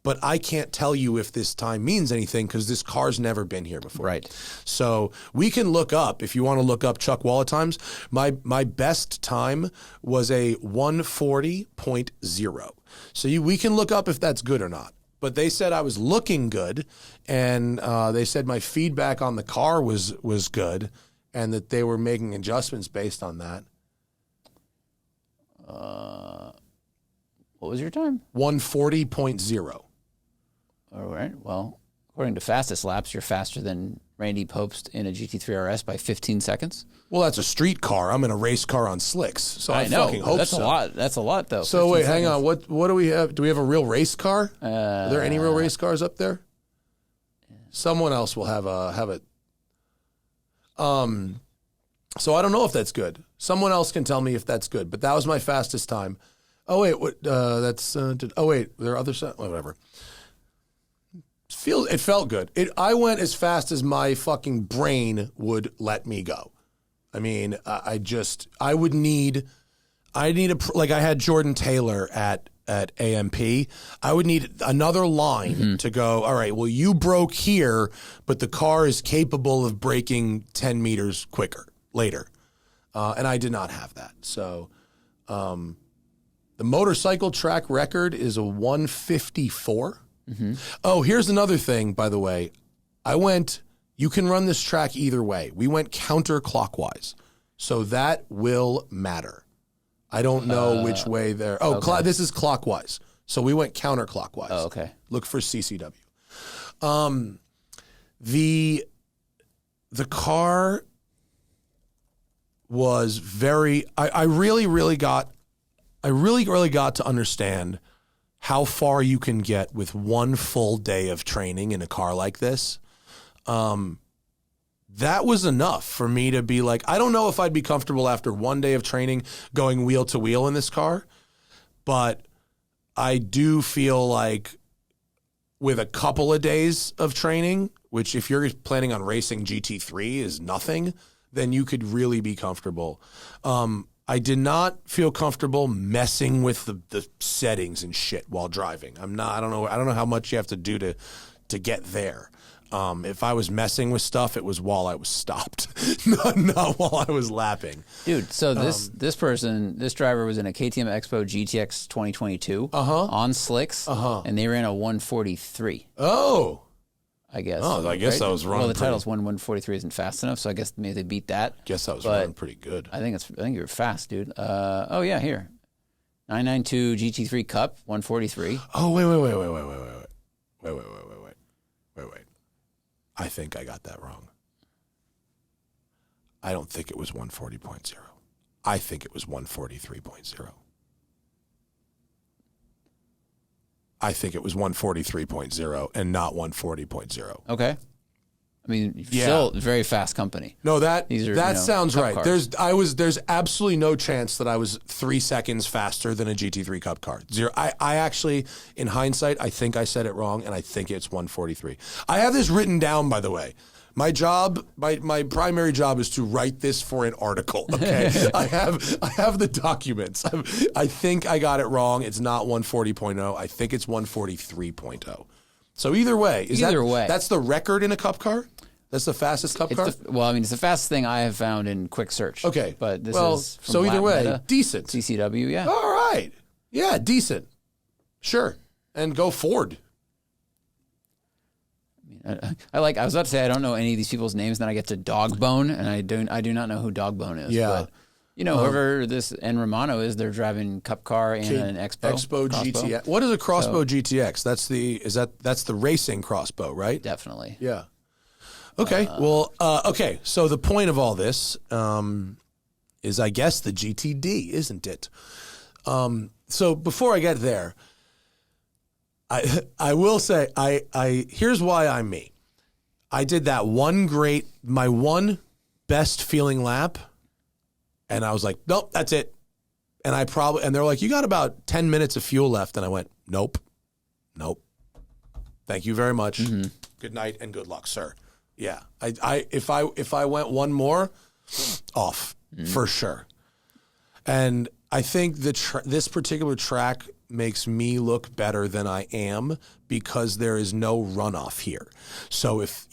but I can't tell you if this time means anything because this car's never been here before. Right. So we can look up, if you want to look up Chuck Wallet times, my best time was a 140.0. So we can look up if that's good or not. But they said I was looking good, and they said my feedback on the car was good, and that they were making adjustments based on that. What was your time? 140.0. All right. Well, according to fastest laps, you're faster than Randy Popst in a GT3 RS by 15 seconds. Well, that's a street car. I'm in a race car on slicks, so I know. fucking hope that's so. a lot. That's a lot, though. So wait, 15 hang on. seconds. What do we have? Do we have a real race car? Are there any real race cars up there? Someone else will have it. So I don't know if that's good. Someone else can tell me if that's good. But that was my fastest time. Oh wait, what? That's. Oh wait, there are other. Whatever. It felt good. I went as fast as my fucking brain would let me go. I mean, I need like I had Jordan Taylor at AMP. I would need another line to go, all right, well, you broke here, but the car is capable of braking 10 meters later. And I did not have that. So the motorcycle track record is a 154. Oh, here's another thing, by the way. You can run this track either way. We went counterclockwise. So that will matter. I don't know which way there. Oh, okay. This is clockwise. So we went counterclockwise. Oh, okay. Look for CCW. The car was very, I really got to understand how far you can get with one full day of training in a car like this. That was enough for me to be like, I don't know if I'd be comfortable after one day of training going wheel to wheel in this car, but I do feel like with a couple of days of training, which if you're planning on racing GT3 is nothing, then you could really be comfortable. I did not feel comfortable messing with the settings and shit while driving. I don't know how much you have to do to get there. If I was messing with stuff, it was while I was stopped, not while I was lapping. Dude, so this driver was in a KTM Expo GTX 2022 on slicks, and they ran a 143. Oh. I guess. Oh, I guess right? that was running. Well, the title's 143 isn't fast enough, so I guess maybe they beat that. Guess that was running pretty good. I think you were fast, dude. Oh yeah, here, 992 GT3 Cup 143. Oh wait. I think I got that wrong. I don't think it was 140.0. I think it was 143.0. I think it was 143.0 and not 140.0. Okay. I mean, still very fast company. No, that sounds right. Cars. There's absolutely no chance that I was 3 seconds faster than a GT3 Cup car. Zero. I actually, in hindsight, I think I said it wrong, and I think it's 143. I have this written down, by the way. My job, my primary job is to write this for an article. Okay, I have the documents. I think I got it wrong. It's not 140.0. I think it's 143.0. So either way, that's the record in a Cup car. That's the fastest Cup car. It's the fastest thing I have found in quick search. Okay, but this is from so either way, Meta, decent. CCW, yeah. All right, yeah, decent. Sure, and go Ford. I was about to say I don't know any of these people's names. Then I get to Dogbone, and I do not know who Dogbone is. Yeah, but whoever this N Romano is, they're driving Cup car and an Expo GTX. What is a Crossbow GTX? That's the racing crossbow, right? Definitely. Yeah. Okay. Okay. So the point of all this is, I guess, the GTD, isn't it? So before I get there. I will say here's why I'm me. I did that my one best feeling lap, and I was like, nope, that's it. And they're like, you got about 10 minutes of fuel left, and I went, nope. Thank you very much. Mm-hmm. Good night and good luck, sir. Yeah, if I went one more, off for sure. And I think this particular track makes me look better than I am because there is no runoff here. So if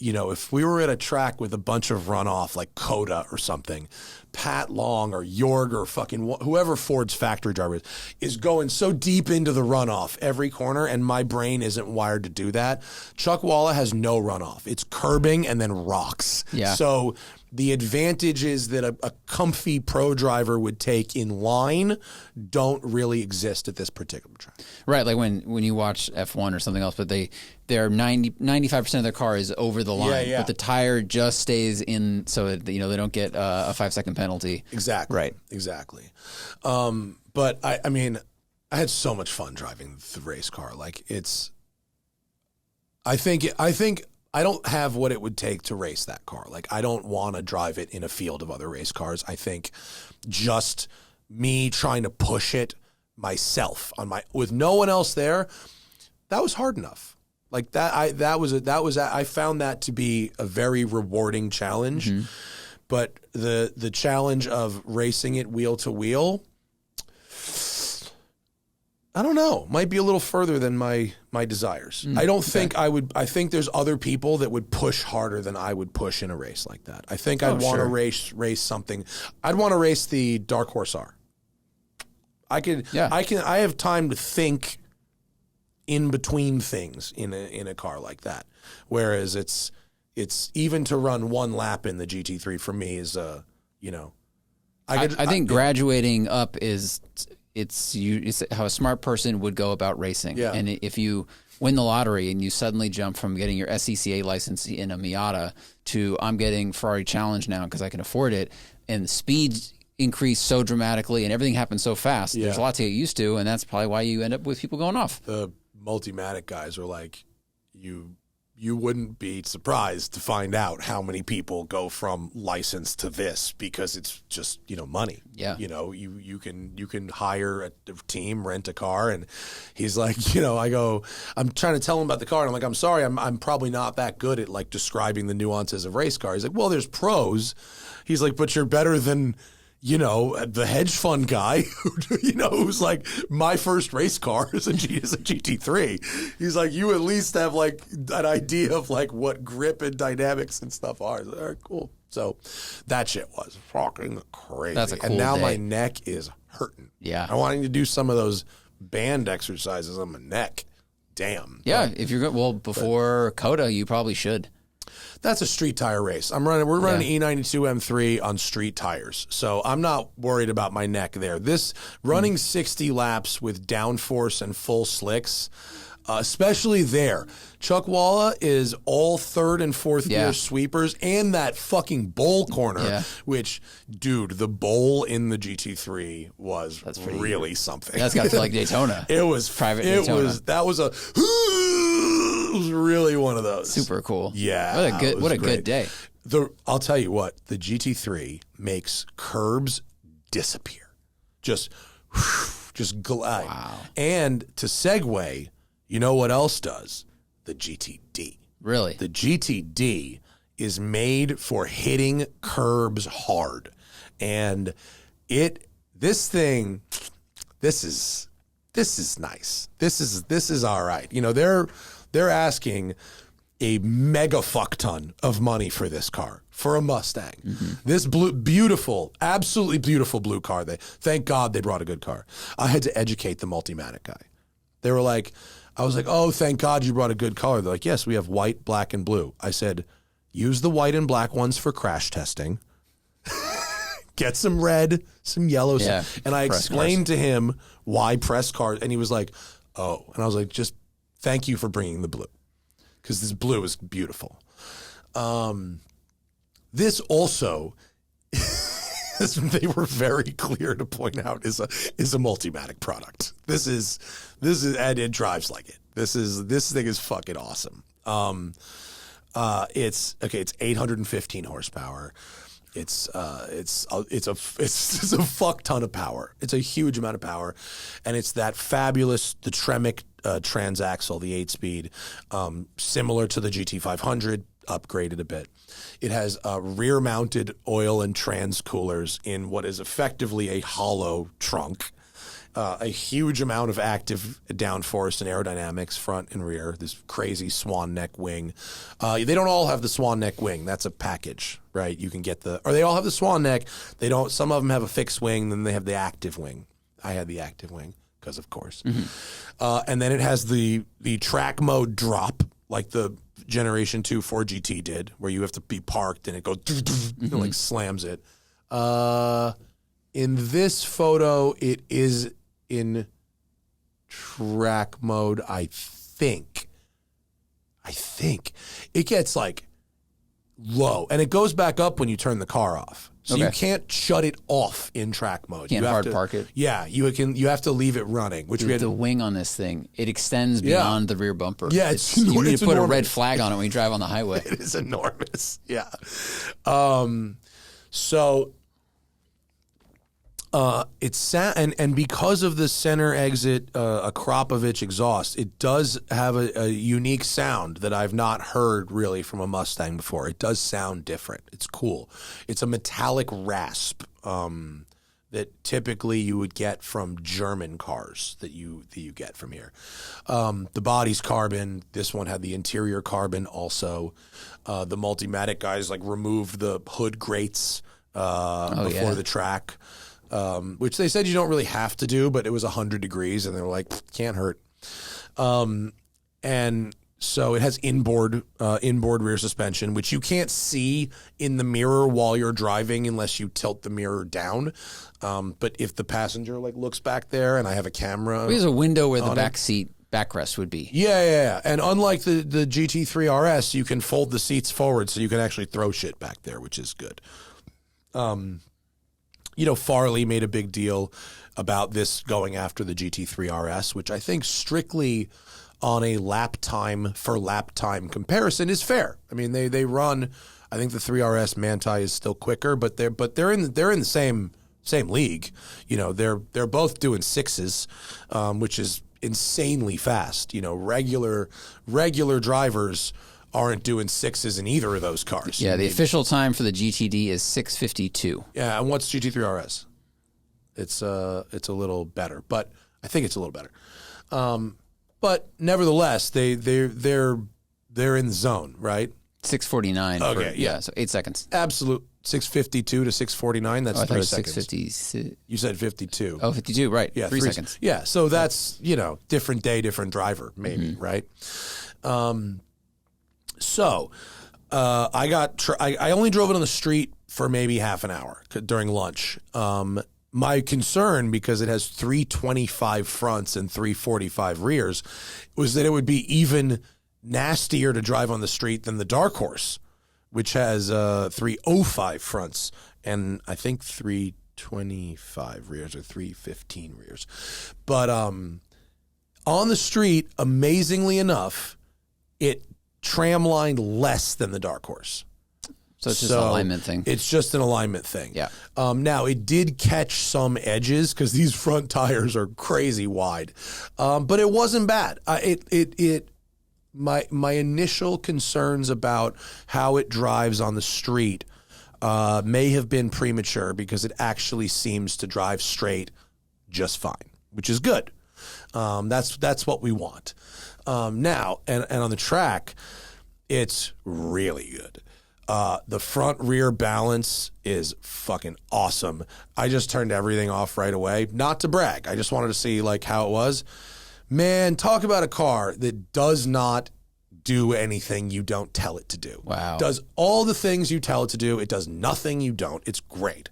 we were at a track with a bunch of runoff like Coda or something, Pat Long or Jorg or fucking whoever Ford's factory driver is going so deep into the runoff every corner, and my brain isn't wired to do that. Chuckwalla has no runoff. It's curbing and then rocks. Yeah. So the advantages that a comfy pro driver would take in line don't really exist at this particular track. Right, like when you watch F1 or something else, but they're 95% of their car is over the line, but the tire just stays in, so they don't get a 5-second penalty. Exactly. Right. Exactly. But I mean, I had so much fun driving the race car. Like I think I don't have what it would take to race that car. Like, I don't want to drive it in a field of other race cars. I think just me trying to push it myself with no one else there, that was hard enough. Like I found that to be a very rewarding challenge. Mm-hmm. But the challenge of racing it wheel to wheel, I don't know, might be a little further than my desires. I don't think I would. I think there's other people that would push harder than I would push in a race like that. I think I'd want to race something. I'd want to race the Dark Horse R. I have time to think in between things in a car like that. Whereas it's even to run one lap in the GT3 for me is I think graduating up is. It's how a smart person would go about racing. Yeah. And if you win the lottery and you suddenly jump from getting your SCCA license in a Miata to I'm getting Ferrari Challenge now because I can afford it, and the speeds increase so dramatically and everything happens so fast, there's a lot to get used to, and that's probably why you end up with people going off. The Multimatic guys are like, you wouldn't be surprised to find out how many people go from license to this because it's just, money. Yeah. You can hire a team, rent a car. And he's like, I'm trying to tell him about the car. And I'm like, I'm sorry, I'm probably not that good at like describing the nuances of race cars. He's like, well, there's pros. He's like, but you're better than, the hedge fund guy who's like, my first race car is a GT3. He's like, you at least have like an idea of like what grip and dynamics and stuff are. Like, all right, cool. So that shit was fucking crazy. That's a cool And now day. my neck is hurting. Yeah. I wanted to do some of those band exercises on my neck. Damn. Yeah. If you're good, before Coda, you probably should. That's a street tire race. We're running E92 M3 on street tires. So I'm not worried about my neck there. This running 60 laps with downforce and full slicks, especially there. Chuckwalla is all third and fourth gear sweepers and that fucking bowl corner, which, dude, the bowl in the GT3 was really something. That's got to feel like Daytona. It was private Daytona. It was really one of those. Super cool. Yeah. What a good day. I'll tell you what, the GT3 makes curbs disappear. Just glide. Wow. And to segue, you know what else does? The GTD. Really? The GTD is made for hitting curbs hard. And this is nice. This is all right. They're asking a mega fuck ton of money for this car, for a Mustang. Mm-hmm. This absolutely beautiful blue car. Thank God they brought a good car. I had to educate the Multimatic guy. They were like, I was like, oh, thank God you brought a good color. They're like, yes, we have white, black, and blue. I said, use the white and black ones for crash testing. Get some red, some yellow. And I explained to him why press cars. And he was like, oh. And I was like, just thank you for bringing the blue. Because this blue is beautiful. This also, they were very clear to point out, is a Multimatic product. This is, and it drives like it. This thing is fucking awesome. It's 815 horsepower. It's a fuck ton of power. It's a huge amount of power, and it's that fabulous the Tremec transaxle, the 8-speed, similar to the GT500, upgraded a bit. It has rear-mounted oil and trans coolers in what is effectively a hollow trunk. a huge amount of active downforce and aerodynamics front and rear. This crazy swan neck wing. They don't all have the swan neck wing. That's a package, right? You can get or they all have the swan neck. They don't. Some of them have a fixed wing. Then they have the active wing. I had the active wing because, of course. And then it has the track mode drop, like the Generation 2 Ford GT did, where you have to be parked and it goes and like slams it. In this photo, it is in track mode, I think. It gets like low, and it goes back up when you turn the car off. So you can't shut it off in track mode. Can't hard park it. Yeah, you have to leave it running. Which we had the wing on this thing, it extends beyond the rear bumper. Yeah, you need to put enormous. A red flag on it when you drive on the highway. It is enormous. Yeah. So it's and because of the center exit Akrapovich exhaust, it does have a unique sound that I've not heard really from a Mustang before. It does sound different. It's cool. It's a metallic rasp that typically you would get from German cars that you get from here. The body's carbon. This one had the interior carbon also. The Multimatic guys like removed the hood grates before the track. Which they said you don't really have to do, but it was 100 degrees, and they were like, can't hurt. And so it has inboard rear suspension, which you can't see in the mirror while you're driving unless you tilt the mirror down. But if the passenger like looks back there, and I have a camera, there's a window where the back seat backrest would be. Yeah. And unlike the GT3 RS, you can fold the seats forward, so you can actually throw shit back there, which is good. Farley made a big deal about this going after the GT3 RS, which I think strictly on a lap time comparison is fair. I mean, they run. I think the 3RS Manti is still quicker, but they're in the same league. They're both doing sixes, which is insanely fast. Regular drivers aren't doing sixes in either of those cars. Yeah, the official time for the GTD is 6:52. Yeah, and what's GT3 RS? It's a little better, but I think it's a little better. But nevertheless, they're in the zone, right? 6:49. Okay, so 8 seconds. Absolute 6:52 to 6:49. That's 3 seconds. 6:50. You said 52. Oh, 52, right. Yeah, 3 seconds. Yeah, so that's, different day, different driver, maybe, right? So I only drove it on the street for maybe half an hour during lunch. My concern, because it has 325 fronts and 345 rears, was that it would be even nastier to drive on the street than the Dark Horse, which has 305 fronts and I think 325 rears or 315 rears. But on the street, amazingly enough, it tramlined less than the Dark Horse. So it's just an alignment thing. It's just an alignment thing. Yeah. Now, it did catch some edges because these front tires are crazy wide. But it wasn't bad. My initial concerns about how it drives on the street may have been premature because it actually seems to drive straight just fine, which is good. That's what we want. Now, and on the track, it's really good. The front rear balance is fucking awesome. I just turned everything off right away. Not to brag. I just wanted to see like how it was. Man, talk about a car that does not do anything you don't tell it to do. Wow. Does all the things you tell it to do. It does nothing you don't. It's great.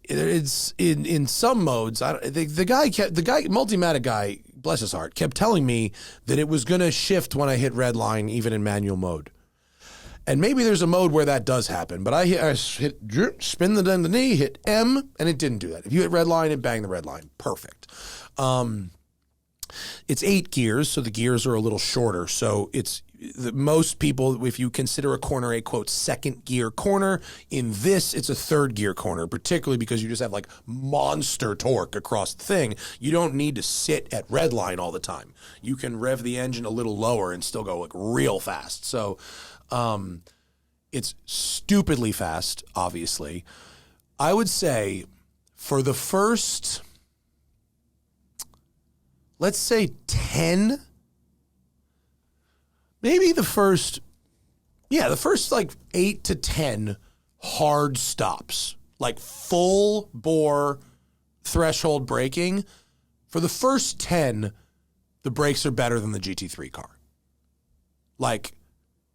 It's in some modes. The guy, Multimatic guy, bless his heart, kept telling me that it was going to shift when I hit red line, even in manual mode. And maybe there's a mode where that does happen, but I hit spin the knee, hit M, and it didn't do that. If you hit red line, it banged the red line. Perfect. It's 8 gears, so the gears are a little shorter. So most people, if you consider a corner a, quote, second gear corner, in this, it's a third gear corner, particularly because you just have like monster torque across the thing. You don't need to sit at red line all the time. You can rev the engine a little lower and still go like real fast. So it's stupidly fast, obviously. I would say for the first, let's say 10, maybe the first like 8 to 10 hard stops, like full bore threshold braking. For the first 10, the brakes are better than the GT3 car. Like,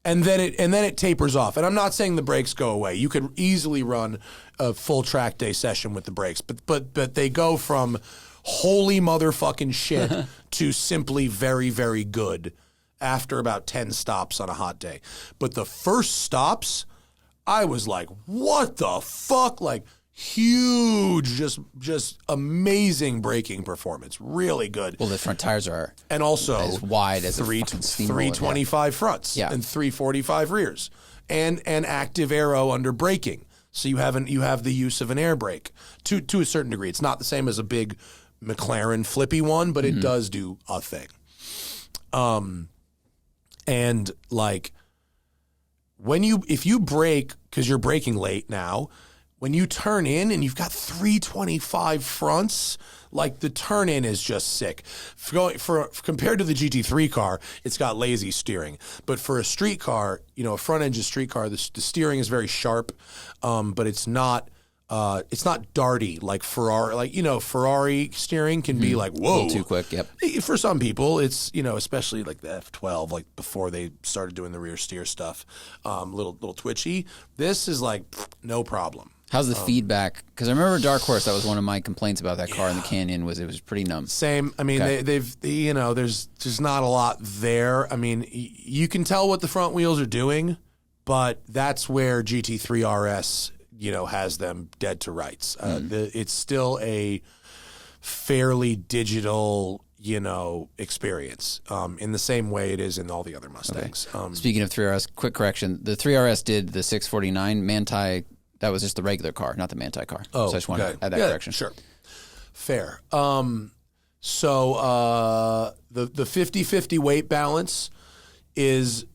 and then it tapers off. And I'm not saying the brakes go away. You could easily run a full track day session with the brakes, but they go from holy motherfucking shit to simply very, very good after about 10 stops on a hot day. But the first stops, I was like, what the fuck? Like, huge, just amazing braking performance. Really good. Well, the front tires are and also as wide as a fucking steamroller. 325 fronts and 345 rears and active aero under braking. So you have the use of an air brake to a certain degree. It's not the same as a big McLaren flippy one, but it does do a thing. And like if you brake, because you're braking late now, when you turn in and you've got 325 fronts, like the turn in is just sick. Compared to the GT3 car, it's got lazy steering. But for a street car, a front engine street car, the steering is very sharp, but it's not darty like Ferrari. Like, Ferrari steering can be like, whoa. A little too quick, yep. For some people, it's, especially like the F12, like before they started doing the rear steer stuff, little twitchy. This is like, no problem. How's the feedback? Because I remember Dark Horse, that was one of my complaints about that car in the Canyon, was it was pretty numb. Same. I mean, there's not a lot there. I mean, you can tell what the front wheels are doing, but that's where GT3 RS, has them dead to rights. It's still a fairly digital, experience in the same way it is in all the other Mustangs. Okay. Speaking of 3RS, quick correction. The 3RS did the 649 Manti. That was just the regular car, not the Manti car. Oh, so I just wanted to add that correction. Sure. Fair. So the 50-50 weight balance is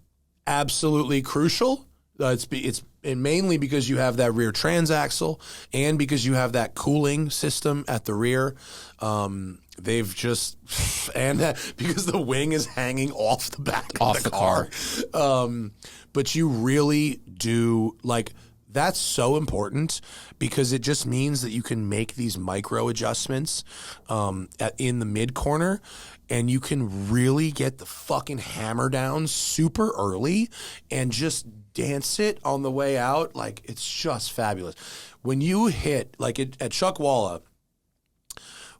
absolutely crucial. It's mainly because you have that rear transaxle and because you have that cooling system at the rear. They've just because the wing is hanging off the back of the car. But you really do that's so important because it just means that you can make these micro adjustments in the mid corner, and you can really get the fucking hammer down super early and just dance it on the way out. Like, it's just fabulous. When you hit, at Chuckwalla,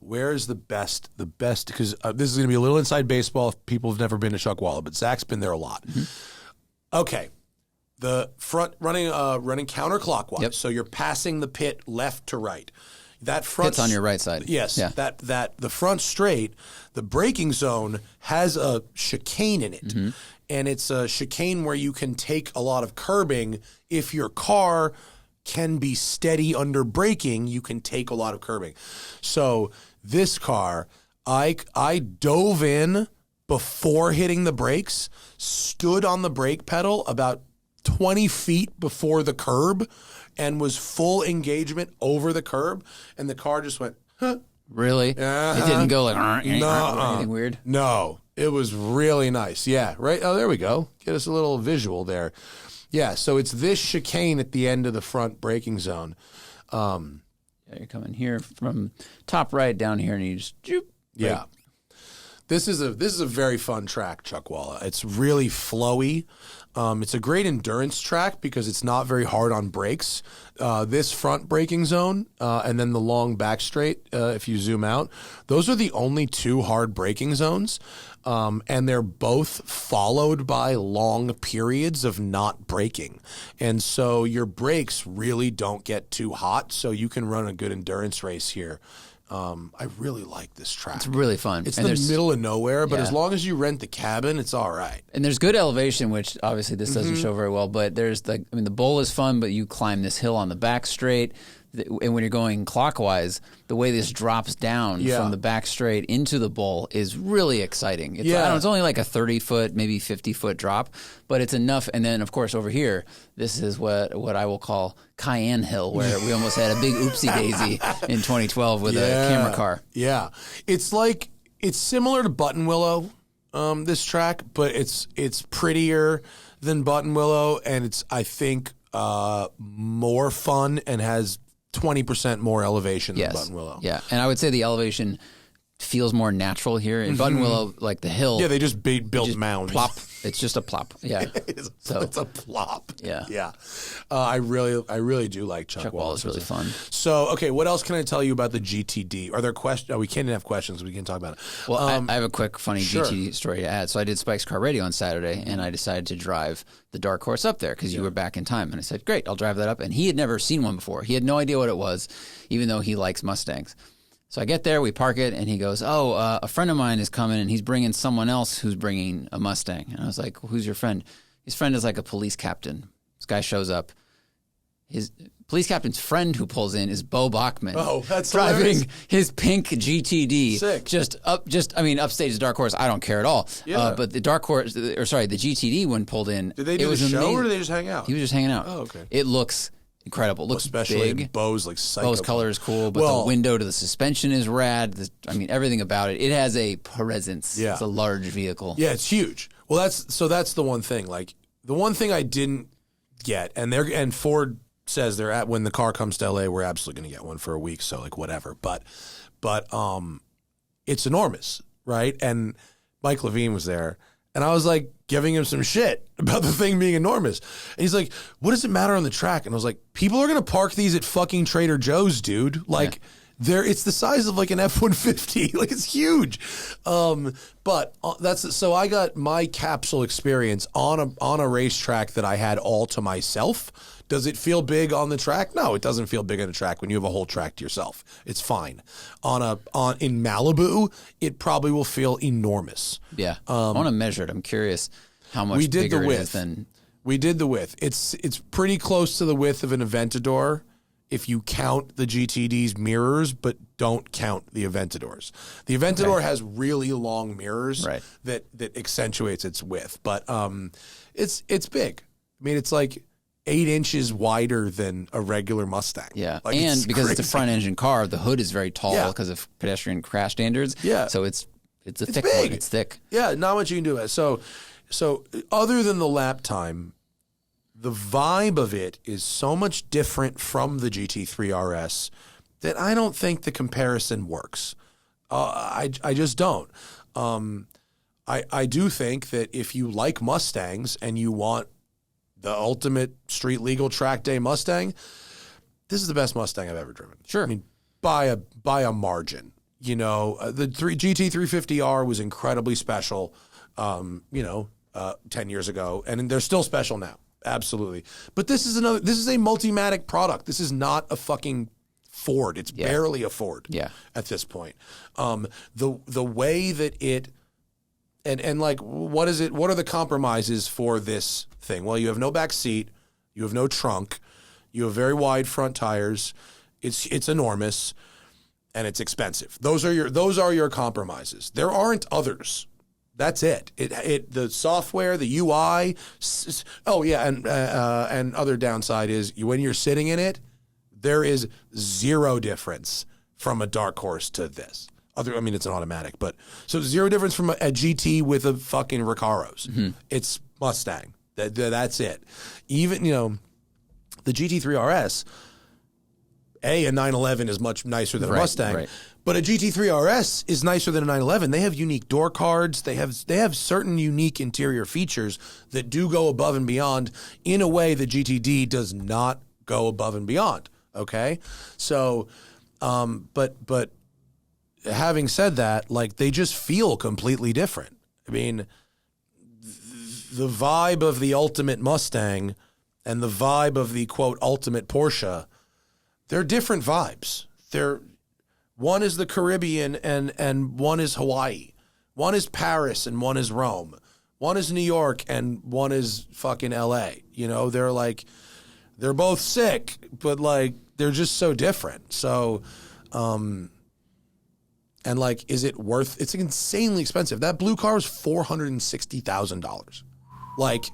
where is the best, because this is going to be a little inside baseball if people have never been to Chuckwalla, but Zach's been there a lot. Mm-hmm. Okay. The front running counterclockwise, yep. So you're passing the pit left to right. That front pit's on your right side. Yes, yeah. That the front straight, the braking zone has a chicane in it, mm-hmm. And it's a chicane where you can take a lot of curbing. If your car can be steady under braking, you can take a lot of curbing. So this car, I dove in before hitting the brakes, stood on the brake pedal about 20 feet before the curb, and was full engagement over the curb, and the car just went, huh. Really? It didn't go like anything weird? No. It was really nice. Yeah, right? Oh, there we go. Get us a little visual there. Yeah, so it's this chicane at the end of the front braking zone. Yeah, you're coming here from top right down here, and you just joop. Yeah. Right. This is a very fun track, Chuckwalla. It's really flowy. It's a great endurance track because it's not very hard on brakes. This front braking zone and then the long back straight, if you zoom out, those are the only two hard braking zones. And they're both followed by long periods of not braking. And so your brakes really don't get too hot, so you can run a good endurance race here. I really like this track. It's really fun. It's in the middle of nowhere, but as long as you rent the cabin, it's all right. And there's good elevation, which obviously this doesn't show very well, but there's the bowl is fun, but you climb this hill on the back straight. and when you're going clockwise, the way this drops down from the back straight into the bowl is really exciting. It's, I don't know, it's only like a 30-foot, maybe 50-foot drop, but it's enough. And then, of course, over here, this is what I will call Cayenne Hill, where we almost had a big oopsie daisy in 2012 with a camera car. Yeah. It's like, it's similar to Button Willow, this track, but it's prettier than Button Willow, and it's, I think, more fun and has 20% more elevation than Button Willow. Yeah, and I would say the elevation feels more natural here. In Button Willow, like the hill. Yeah, they just built mounds. Plop. It's just a plop. Yeah. It's a plop. Yeah. Yeah. I really do like Chuck Wall Wallace. is really fun. So, okay, what else can I tell you about the GTD? Are there questions? Oh, we can't have questions. We can talk about it. Well, I have a quick, funny GTD story to add. So I did Spike's Car Radio on Saturday, and I decided to drive the Dark Horse up there because you were back in time. And I said, great, I'll drive that up. And he had never seen one before. He had no idea what it was, even though he likes Mustangs. So I get there, we park it, and he goes, a friend of mine is coming, and he's bringing someone else who's bringing a Mustang. And I was like, well, who's your friend? His friend is like a police captain. This guy shows up. His police captain's friend who pulls in is Bo Bachman. Oh, that's driving hilarious. his pink GTD. Sick. Upstage Dark Horse, I don't care at all. Yeah. But the the GTD when pulled in, Did they do the show amazing. or did they just hang out? He was just hanging out. Oh, okay. It looks incredible. It looks especially big. Bo's like psycho. Bo's color is cool, but the window to the suspension is rad. Everything about it. It has a presence. Yeah. It's a large vehicle. Yeah, it's huge. Well, that's the one thing. Like the one thing I didn't get, and Ford says when the car comes to LA, we're absolutely going to get one for a week. So like whatever, but it's enormous, right? And Mike Levine was there, and I was like giving him some shit about the thing being enormous. And he's like, what does it matter on the track? And I was like, people are going to park these at fucking Trader Joe's, dude. Like, it's the size of like an F-150. Like, it's huge. But so I got my capsule experience on a racetrack that I had all to myself. Does it feel big on the track? No, it doesn't feel big on a track when you have a whole track to yourself. It's fine. In Malibu, it probably will feel enormous. Yeah. I want to measure it. I'm curious how much bigger it is than... We did the width. It's pretty close to the width of an Aventador if you count the GTD's mirrors, but don't count the Aventadors. The Aventador has really long mirrors that accentuates its width, but it's big. I mean, it's like 8 inches wider than a regular Mustang. Yeah, like, and because it's a front engine car, the hood is very tall because of pedestrian crash standards. Yeah, so it's a thick big. one. It's thick. Yeah, not much you can do it. So other than the lap time, the vibe of it is so much different from the GT3 RS that I don't think the comparison works. I just don't. I do think that if you like Mustangs and you want the ultimate street legal track day Mustang, this is the best Mustang I've ever driven. Sure. I mean, by a margin. You know, the GT350R was incredibly special, 10 years ago, and they're still special now. Absolutely. But this is a Multimatic product. This is not a fucking Ford. It's barely a Ford at this point. The way that it, and like, what is it? What are the compromises for this thing? Well, you have no back seat. You have no trunk. You have very wide front tires. It's enormous, and it's expensive. Those are your compromises. There aren't others. That's it. The software, the UI. And other downside is when you're sitting in it, there is zero difference from a Dark Horse to this. It's an automatic, but so zero difference from a GT with a fucking Recaros. Mm-hmm. It's Mustang. That's it. Even the GT3 RS. A 911 is much nicer than a Mustang. Right. But a GT3 RS is nicer than a 911. They have unique door cards. They have certain unique interior features that do go above and beyond in a way the GTD does not go above and beyond. Okay? So, but having said that, like, they just feel completely different. I mean, the vibe of the ultimate Mustang and the vibe of the, quote, ultimate Porsche, they're different vibes. One is the Caribbean and one is Hawaii. One is Paris and one is Rome. One is New York and one is fucking LA. They're both sick, but like they're just so different. So, and like, is it worth? It's insanely expensive. That blue car was $460,000. Like,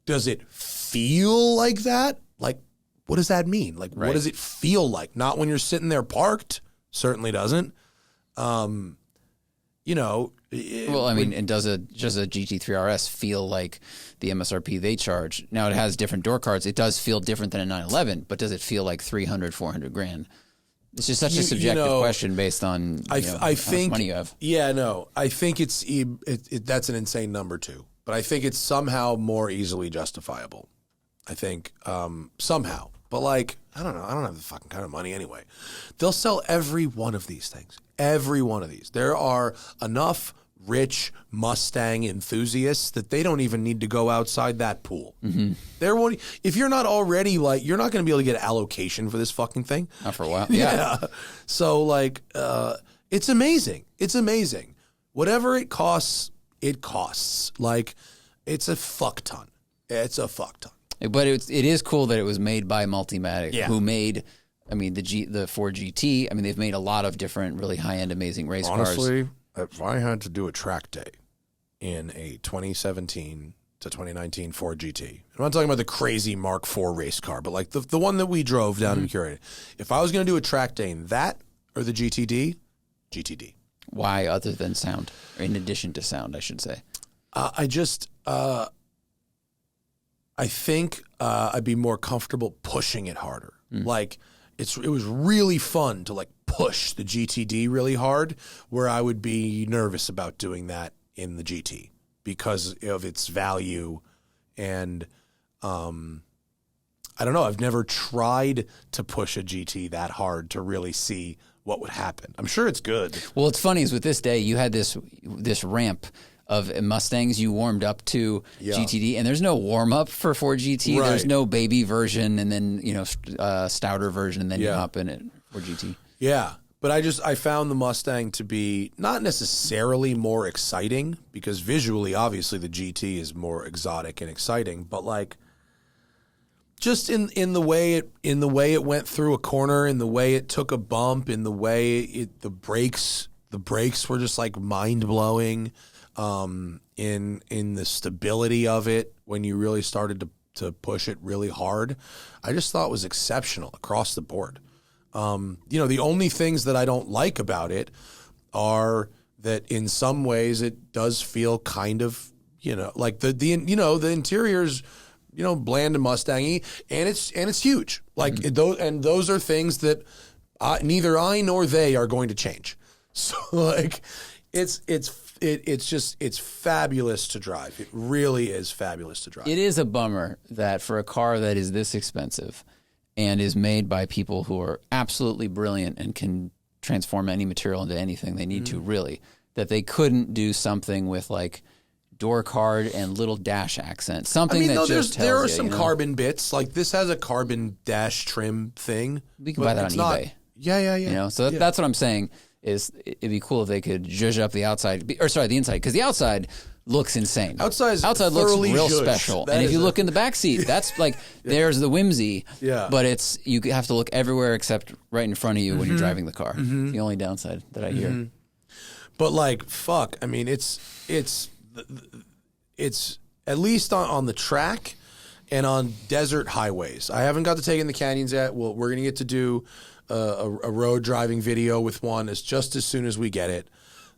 does it feel like that? Like, what does that mean? Like, what does it feel like? Not when you're sitting there parked. Certainly doesn't. You know. Well, I mean, and does a GT3 RS feel like the MSRP they charge? Now it has different door cards. It does feel different than a 911, but does it feel like 300, 400 grand? It's just such a subjective question based on I think, how much money you have. Yeah, no, I think that's an insane number too. But I think it's somehow more easily justifiable. I think somehow. But like, I don't know. I don't have the fucking kind of money anyway. They'll sell every one of these things. Every one of these. There are enough rich Mustang enthusiasts that they don't even need to go outside that pool. Mm-hmm. If you're not already like, you're not going to be able to get allocation for this fucking thing. Not for a while. Yeah. So like, it's amazing. It's amazing. Whatever it costs, it costs. Like, it's a fuck ton. It's a fuck ton. But it is cool that it was made by Multimatic, who made, I mean, the Ford GT. I mean, they've made a lot of different really high-end, amazing race cars. Honestly, if I had to do a track day in a 2017 to 2019 Ford GT, I'm not talking about the crazy Mark IV race car, but like the one that we drove down and curated. If I was going to do a track day in that or the GTD, GTD. Why other than sound? Or in addition to sound, I should say. I think I'd be more comfortable pushing it harder. Like it was really fun to like push the GTD really hard, where I would be nervous about doing that in the GT because of its value. And I don't know. I've never tried to push a GT that hard to really see what would happen. I'm sure it's good. Well, what's funny is with this day, you had this ramp of Mustangs you warmed up to GTD, and there's no warm up for Ford GT. Right. There's no baby version and then stouter version, and then you hop in it for GT. Yeah, but I found the Mustang to be not necessarily more exciting, because visually, obviously, the GT is more exotic and exciting, but like just in the way it went through a corner, in the way it took a bump, in the way the brakes were just like mind blowing. In the stability of it when you really started to push it really hard, I just thought it was exceptional across the board. The only things that I don't like about it are that in some ways it does feel kind of, like the interior's, bland and Mustang-y, and it's huge. Like those are things that neither I nor they are going to change. So like it's fabulous to drive. It really is fabulous to drive. It is a bummer that for a car that is this expensive and is made by people who are absolutely brilliant and can transform any material into anything they need to, really, that they couldn't do something with like door card and little dash accent. Something that just tells there are you, some carbon bits. Like this has a carbon dash trim thing. We can buy that on eBay. Yeah. So that's what I'm saying. Is it'd be cool if they could zhuzh up the outside, the inside, because the outside looks insane. Outside looks real special, and if you look in the back seat, that's like there's the whimsy. Yeah, but you have to look everywhere except right in front of you when you're driving the car. It's the only downside that I hear. But like, fuck, I mean, it's at least on the track and on desert highways. I haven't got to take in the canyons yet. We're gonna get to do a road driving video with one just as soon as we get it.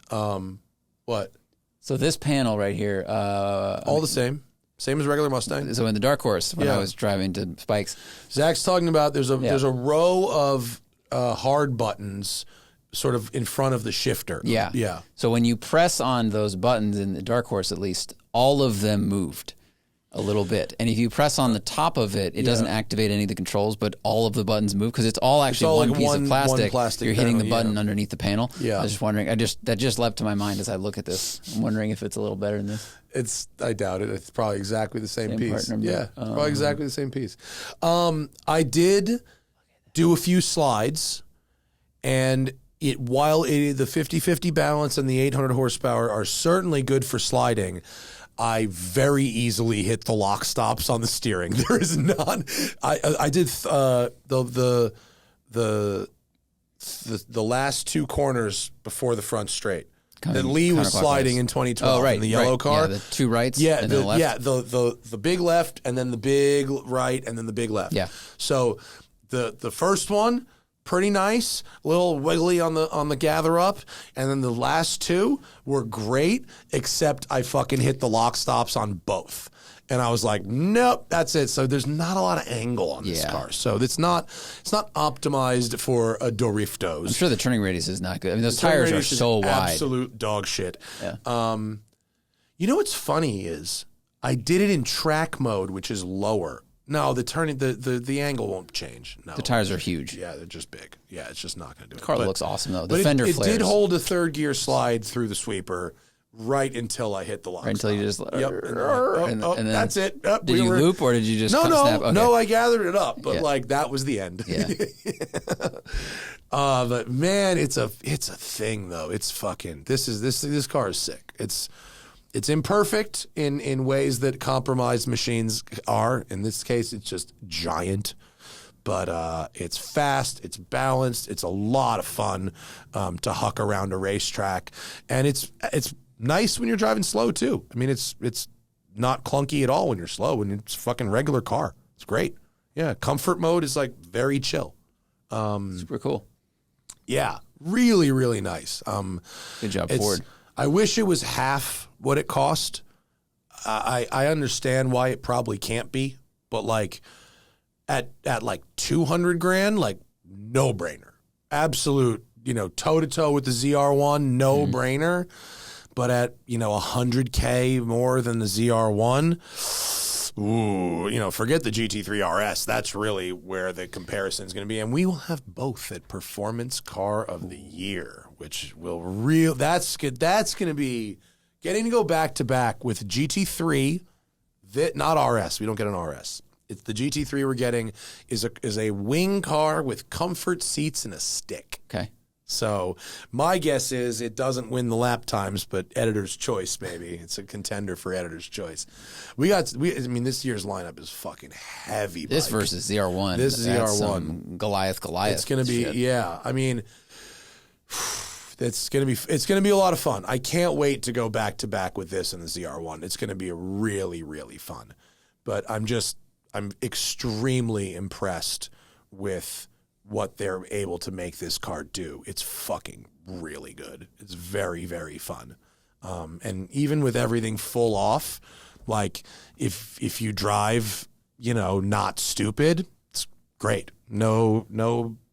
What? So this panel right here, all the same as regular Mustang. So in the Dark Horse, when I was driving to Spikes, Zach's talking about there's a row of hard buttons sort of in front of the shifter. Yeah. So when you press on those buttons in the Dark Horse, at least all of them moved a little bit, and if you press on the top of it, it doesn't activate any of the controls, but all of the buttons move because it's all actually one piece of plastic. You're hitting the button underneath the panel. Yeah, I was just wondering. That just leapt to my mind as I look at this. I'm wondering if it's a little better than this. I doubt it. It's probably exactly the same piece. Yeah, it's probably exactly the same piece. I did do a few slides, and while the 50-50 balance and the 800 horsepower are certainly good for sliding, I very easily hit the lock stops on the steering. There is none. I did the last two corners before the front straight. That Lee was sliding in 2012 in the yellow car. Yeah, the two rights. Yeah, and then the left. Yeah, the big left and then the big right and then the big left. Yeah. So the first one, pretty nice, a little wiggly on the gather up, and then the last two were great, except I fucking hit the lock stops on both. And I was like, nope, that's it. So there's not a lot of angle on this car. So it's not optimized for a Doriftos. I'm sure the turning radius is not good. I mean, those tires are so wide. Absolute dog shit. Yeah. You know what's funny is I did it in track mode, which is lower. No, the angle won't change. No, The tires are huge. Yeah, they're just big. Yeah, it's just not going to do it. The car looks awesome, though. The But fender it flares. did hold a third gear slide through the sweeper right until I hit the lock. Right until you just... Yep. And then, that's it. Did you loop or did you just snap? Okay. No, I gathered it up, but like that was the end. Yeah. But man, it's a thing though. It's fucking this car is sick. It's imperfect in ways that compromised machines are. In this case, it's just giant. But it's fast, it's balanced, it's a lot of fun to huck around a racetrack, and it's nice when you're driving slow too. I mean, it's not clunky at all when you're slow. When it's a fucking regular car, it's great. Yeah, comfort mode is like very chill. Super cool. Yeah, really, really nice. Good job, Ford. I wish it was half what it cost. I understand why it probably can't be, but like at like $200,000, like no brainer, absolute, toe to toe with the ZR1, no brainer. But at $100K more than the ZR1, ooh, forget the GT3 RS. That's really where the comparison is going to be, and we will have both at Performance Car of the Year, which will that's going to be getting to go back to back with GT3, not RS. We don't get an RS. It's the GT3 we're getting is a wing car with comfort seats and a stick. Okay. So my guess is it doesn't win the lap times, but editor's choice maybe. It's a contender for editor's choice. I mean, this year's lineup is fucking heavy. This versus ZR1. This is ZR1. Goliath. It's going to be I mean, it's going to be a lot of fun. I can't wait to go back to back with this and the ZR1. It's going to be really, really fun. But I'm extremely impressed with what they're able to make this car do. It's fucking really good. It's very, very fun. And even with everything full off, like if you drive, not stupid, it's great. No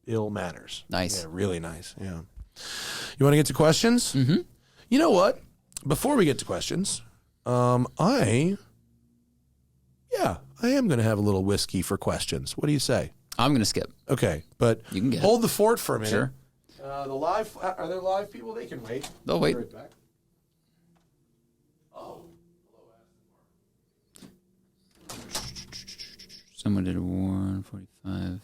ill manners. Nice. Yeah, really nice. Yeah. You want to get to questions? Mm-hmm. You know what? Before we get to questions, I am going to have a little whiskey for questions. What do you say? I'm going to skip. Okay, but you can hold the fort for a minute. Sure. Are there live people? They can wait. They'll wait. Right back. Oh, hello, Someone did a 145.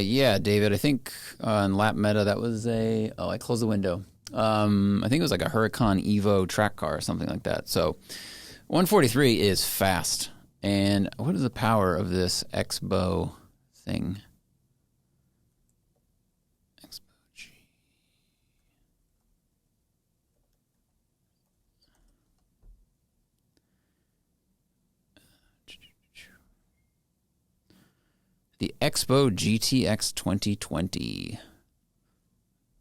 Yeah, David. I think on lap meta that was I closed the window. I think it was like a Huracan Evo track car or something like that. So 143 is fast. And what is the power of this Expo thing? Expo G. The Expo GTX 2020.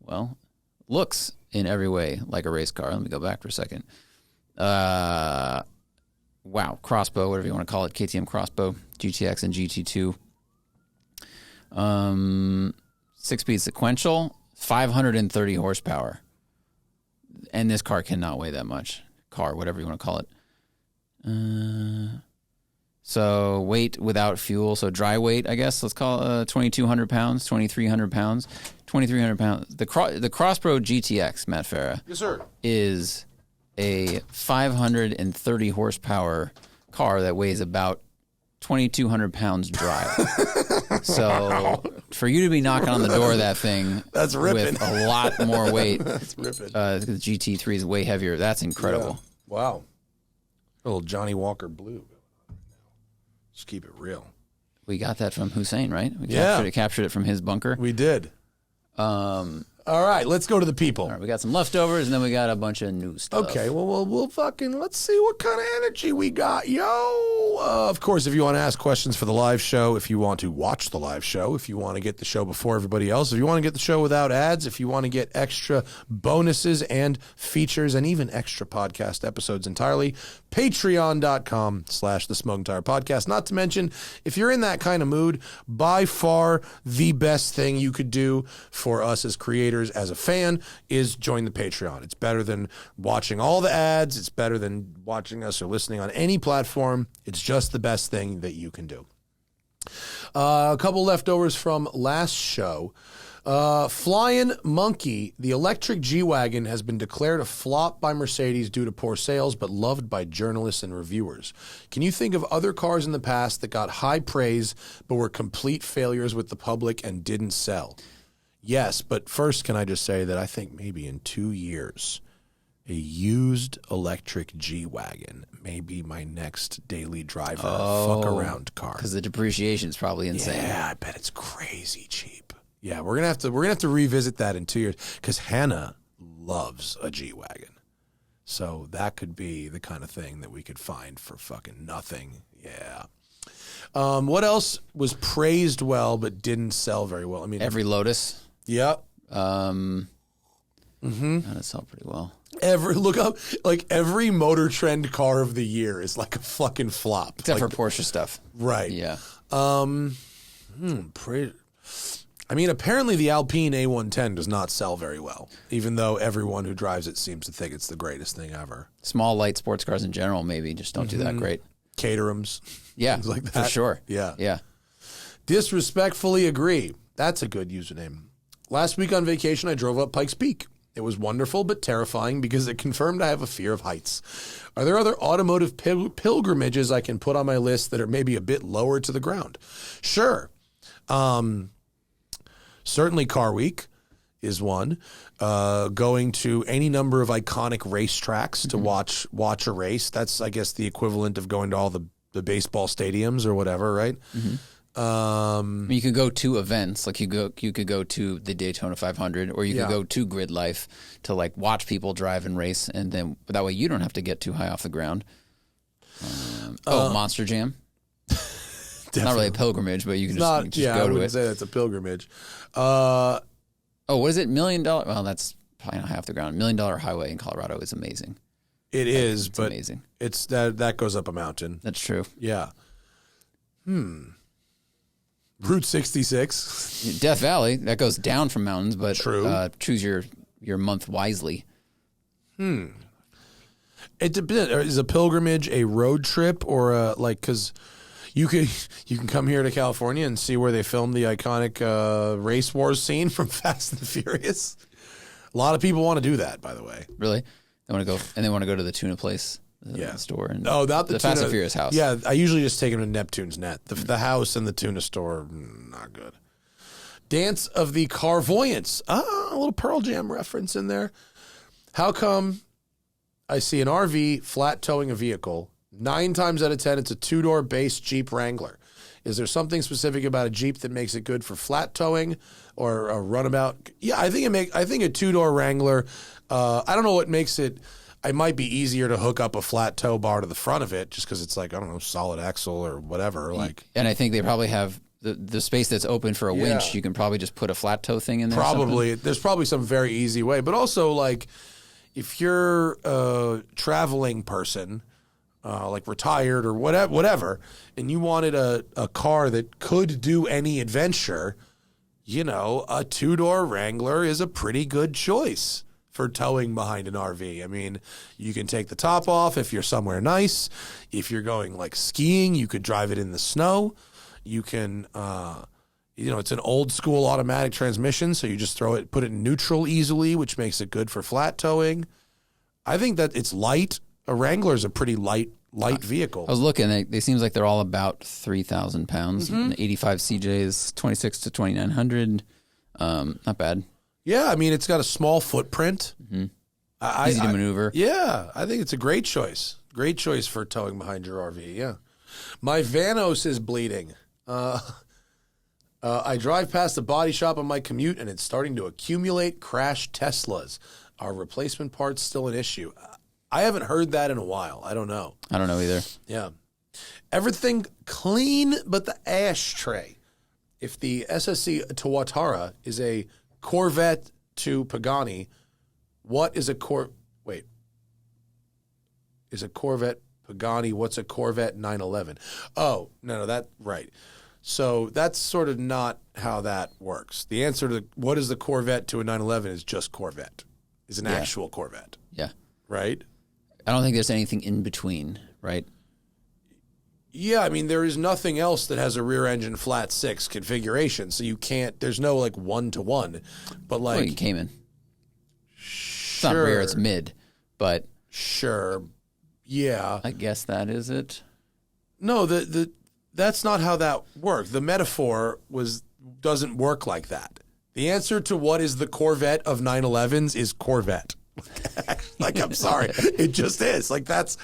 Well, looks in every way like a race car. Let me go back for a second. Wow, crossbow, whatever you want to call it, KTM crossbow, GTX and GT2. 6-speed sequential, 530 horsepower. And this car cannot weigh that much. Car, whatever you want to call it. So weight without fuel, so dry weight, I guess, let's call it 2,200 pounds, 2,300 pounds. 2,300 pounds. The Crossbow GTX, Matt Farah, yes, sir, is a 530 horsepower car that weighs about 2,200 pounds dry. So for you to be knocking on the door of that thing that's ripping. with a lot more weight, that's ripping. The GT3 is way heavier. That's incredible. Yeah. Wow. A little Johnny Walker blue. Just keep it real. We got that from Hussein, right? We Yeah. captured it from his bunker. We did. All right, let's go to the people. All right, we got some leftovers, and then we got a bunch of new stuff. Okay, well, we'll fucking, let's see what kind of energy we got, yo. Of course, if you want to ask questions for the live show, if you want to watch the live show, if you want to get the show before everybody else, if you want to get the show without ads, if you want to get extra bonuses and features and even extra podcast episodes entirely, patreon.com/the Smoking Tire Podcast. Not to mention, if you're in that kind of mood, by far the best thing you could do for us as creators, as a fan, is join the Patreon. It's better than watching all the ads. It's better than watching us or listening on any platform. It's just the best thing that you can do. A couple leftovers from last show. Flying Monkey, the electric G-Wagon has been declared a flop by Mercedes due to poor sales, but loved by journalists and reviewers. Can you think of other cars in the past that got high praise, but were complete failures with the public and didn't sell? Yes, but first, can I just say that I think maybe in 2 years, a used electric G-Wagon may be my next daily driver fuck around car. Because the depreciation is probably insane. Yeah, I bet it's crazy cheap. Yeah, we're gonna have to revisit that in 2 years because Hannah loves a G-Wagon, so that could be the kind of thing that we could find for fucking nothing. Yeah. What else was praised well but didn't sell very well? I mean, Every Lotus. Yep. That sell pretty well. Look up every Motor Trend car of the year is like a fucking flop, Except for Porsche stuff. right? Yeah. I mean, apparently the Alpine A110 does not sell very well, even though everyone who drives it seems to think it's the greatest thing ever. Small, light sports cars in general maybe just don't do that great. Caterhams. Yeah, things like that. for sure. Yeah. Yeah. Disrespectfully agree. That's a good username. Last week on vacation, I drove up Pikes Peak. It was wonderful but terrifying because it confirmed I have a fear of heights. Are there other automotive pilgrimages I can put on my list that are maybe a bit lower to the ground? Sure. Certainly Car Week is one. Going to any number of iconic racetracks to watch a race. That's, I guess, the equivalent of going to all the baseball stadiums or whatever, right? You could go to events, like you could go to the Daytona 500, or you could go to Grid Life to like watch people drive and race, and then that way you don't have to get too high off the ground. Monster Jam. Not really a pilgrimage, but you can just go to it. I wouldn't say that's a pilgrimage. What is it? $1 million? Well, that's probably not high off the ground. $1 Million Highway in Colorado is amazing. It is, it's but amazing. It's that goes up a mountain. That's true. Yeah. Route 66. Death Valley, that goes down from mountains, but True. Choose your month wisely. It depends. Is a pilgrimage a road trip or because you can come here to California and see where they filmed the iconic race wars scene from Fast and the Furious? A lot of people want to do that, by the way. Really? They want to go, and they want to go to the tuna place. Yeah. Store and not the tuna, Fast and Furious house. Yeah, I usually just take them to Neptune's Net. The house and the tuna store, not good. Dance of the Carvoyants. A little Pearl Jam reference in there. How come I see an RV flat towing a vehicle? 9 times out of 10, it's a 2-door base Jeep Wrangler. Is there something specific about a Jeep that makes it good for flat towing or a runabout? Yeah, I think a 2-door Wrangler. I don't know what makes it. It might be easier to hook up a flat tow bar to the front of it just because it's like, I don't know, solid axle or whatever. And I think they probably have the space that's open for a winch. You can probably just put a flat tow thing in there. Probably. There's probably some very easy way. But also, like, if you're a traveling person, like retired or whatever, and you wanted a car that could do any adventure, a 2-door Wrangler is a pretty good choice for towing behind an RV. I mean, you can take the top off if you're somewhere nice. If you're going like skiing, you could drive it in the snow. You can, it's an old school automatic transmission, so you just put it in neutral easily, which makes it good for flat towing. I think that it's light. A Wrangler is a pretty light light vehicle. I was looking. They seems like they're all about 3,000 pounds. The 85 CJ is 26 to 2,900. Not bad. Yeah, I mean, it's got a small footprint. Easy to maneuver. Yeah, I think it's a great choice. Great choice for towing behind your RV, yeah. My Vanos is bleeding. I drive past the body shop on my commute, and it's starting to accumulate crashed Teslas. Are replacement parts still an issue? I haven't heard that in a while. I don't know. I don't know either. Yeah. Everything clean but the ashtray. If the SSC Tuatara is a Corvette to Pagani, what is a Is a Corvette Pagani? What's a Corvette 911? Oh, no, that right. So that's sort of not how that works. The answer to what is the Corvette to a 911 is just Corvette. Is an actual Corvette. Yeah. Right? I don't think there's anything in between, right? Yeah, I mean, there is nothing else that has a rear engine flat six configuration, so you can't, there's no like 1-to-1, but like. Well, you came in. It's not rear, it's mid, but. Sure. Yeah. I guess that is it. No, that's not how that works. The metaphor doesn't work like that. The answer to what is the Corvette of 911s is Corvette. Like, I'm sorry. It just is. Like, that's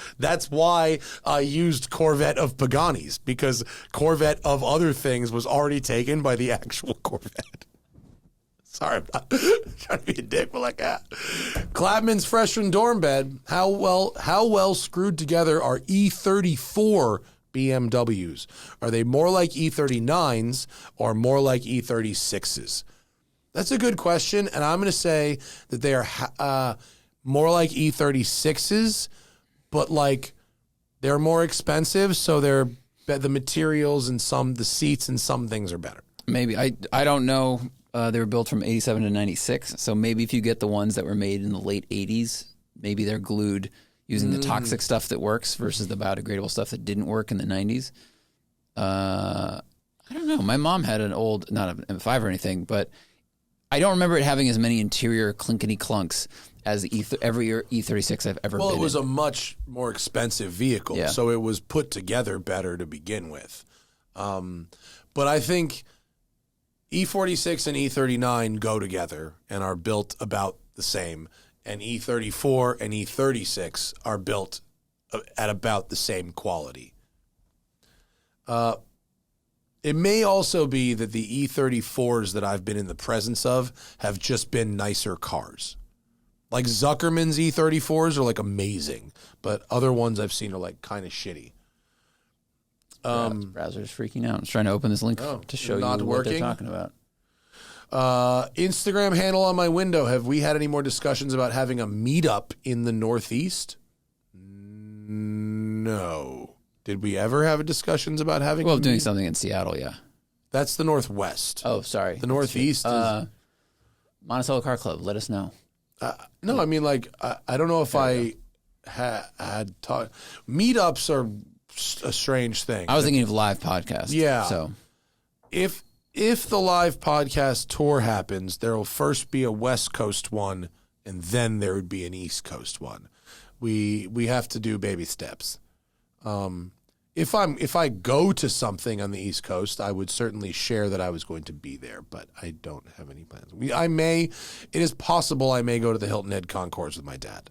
why I used Corvette of Paganis, because Corvette of other things was already taken by the actual Corvette. Sorry, I'm not trying to be a dick, but like that. Clapman's freshman dorm bed. How well screwed together are E34 BMWs? Are they more like E39s or more like E36s? That's a good question, and I'm going to say that they are more like E36s, but like they're more expensive, so the materials and the seats and some things are better. Maybe. I don't know. They were built from 87 to 96, so maybe if you get the ones that were made in the late 80s, maybe they're glued using the toxic stuff that works versus the biodegradable stuff that didn't work in the 90s. I don't know. My mom had an old, not an M5 or anything, but I don't remember it having as many interior clinkety clunks as every E36 I've ever been in. Well, it was a much more expensive vehicle, so it was put together better to begin with. But I think E46 and E39 go together and are built about the same, and E34 and E36 are built at about the same quality. It may also be that the E34s that I've been in the presence of have just been nicer cars. Like Zuckerman's E34s are like amazing, but other ones I've seen are like kind of shitty. Browser's freaking out. I was trying to open this link to show you what they're talking about. Instagram handle on my window. Have we had any more discussions about having a meetup in the Northeast? No. Did we ever have discussions about having doing something in Seattle, yeah. That's the Northwest. Oh, sorry. The Northeast is... Monticello Car Club, let us know. No, I mean, like, I don't know if I had talked... Meetups are a strange thing. I was thinking of live podcast. Yeah. So if the live podcast tour happens, there will first be a West Coast one, and then there would be an East Coast one. We have to do baby steps. If I go to something on the East Coast, I would certainly share that I was going to be there, but I don't have any plans. It is possible I may go to the Hilton Head Concourse with my dad.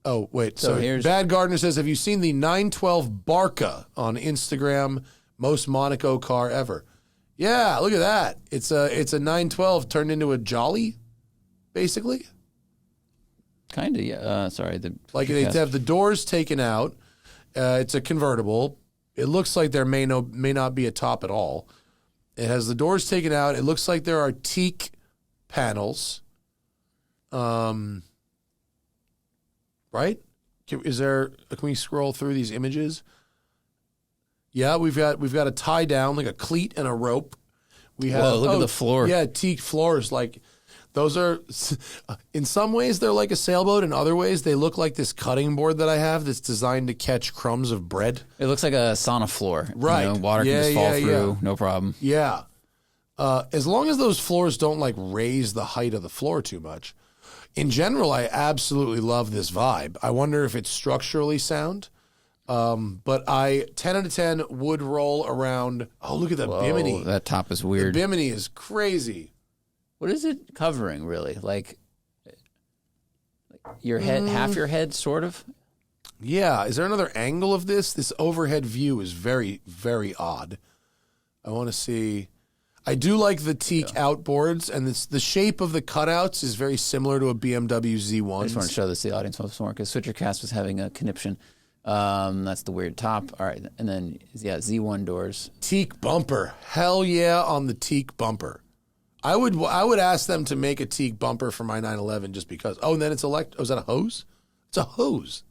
Oh, wait. So Bad Gardener says, have you seen the 912 Barca on Instagram? Most Monaco car ever. Yeah, look at that. It's a 912 turned into a Jolly, basically. Kind of, yeah. Sorry. They have the doors taken out. It's a convertible. It looks like there may not be a top at all. It has the doors taken out. It looks like there are teak panels. Right? Can we scroll through these images? Yeah, we've got a tie down, like a cleat and a rope. Look at the floor. Yeah, teak floors. Like, those are, in some ways, they're like a sailboat. In other ways, they look like this cutting board that I have that's designed to catch crumbs of bread. It looks like a sauna floor. Right. Water can just fall through, no problem. Yeah. As long as those floors don't, like, raise the height of the floor too much. In general, I absolutely love this vibe. I wonder if it's structurally sound. But 10 out of 10 would roll around. Oh, look at the Bimini. That top is weird. The Bimini is crazy. What is it covering, really? Like your head, half your head, sort of? Yeah. Is there another angle of this? This overhead view is very, very odd. I want to see. I do like the teak outboards, and the shape of the cutouts is very similar to a BMW Z1. I just want to show this to the audience once more because SwitcherCast was having a conniption. That's the weird top. All right. And then, Z1 doors. Teak bumper. Hell yeah on the teak bumper. I would ask them to make a teak bumper for my 911 just because. Oh, and then it's Oh, is that a hose? It's a hose.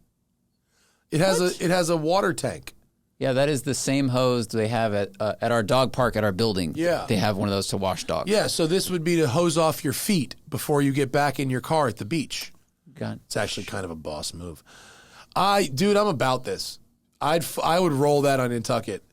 It has a water tank. Yeah, that is the same hose they have at our dog park at our building. Yeah. They have one of those to wash dogs. Yeah, so this would be to hose off your feet before you get back in your car at the beach. God. It's actually kind of a boss move. Dude, I'm about this. I would roll that on Nantucket.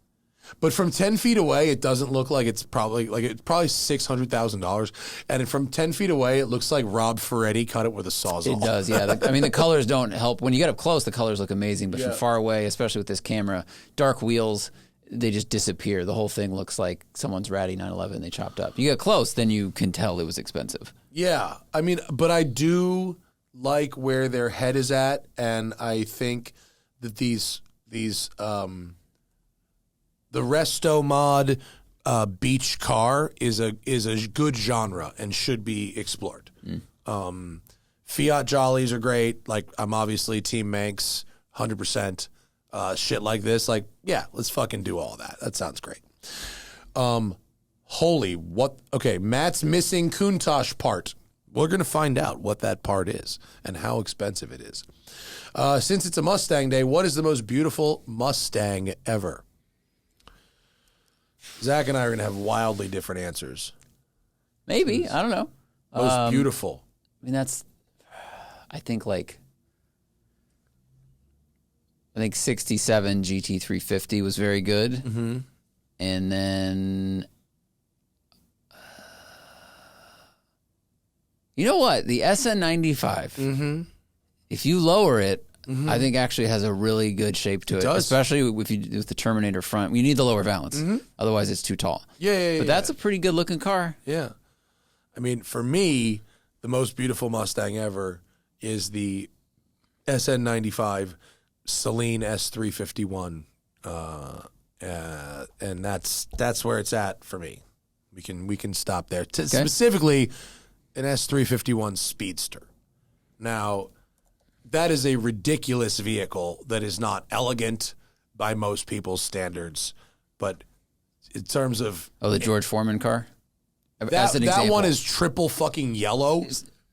But from 10 feet away, it doesn't look like it's probably $600,000. And from 10 feet away, it looks like Rob Ferretti cut it with a Sawzall. It does, yeah. The colors don't help. When you get up close, the colors look amazing. But from far away, especially with this camera, dark wheels, they just disappear. The whole thing looks like someone's ratty 911 they chopped up. You get close, then you can tell it was expensive. Yeah. I mean, but I do like where their head is at. And I think that the Resto Mod beach car is a good genre and should be explored. Fiat Jollies are great. Like, I'm obviously Team Manx, 100%. Shit like this, like, yeah, let's fucking do all that. That sounds great. Okay, Matt's missing Countach part. We're going to find out what that part is and how expensive it is. Since it's a Mustang day, what is the most beautiful Mustang ever? Zach and I are going to have wildly different answers. Maybe. I don't know. Most beautiful. I mean, I think 67 GT350 was very good. Mm-hmm. And then, you know what? The SN95, if you lower it, I think actually has a really good shape to it. Especially if you do with the Terminator front. You need the lower valance. Otherwise, it's too tall. Yeah. But that's a pretty good looking car. Yeah. I mean, for me, the most beautiful Mustang ever is the SN95 Celine S351. And that's where it's at for me. We can stop there. Specifically, an S351 Speedster. Now, that is a ridiculous vehicle that is not elegant by most people's standards, but in terms of the George Foreman car. That one is triple fucking yellow,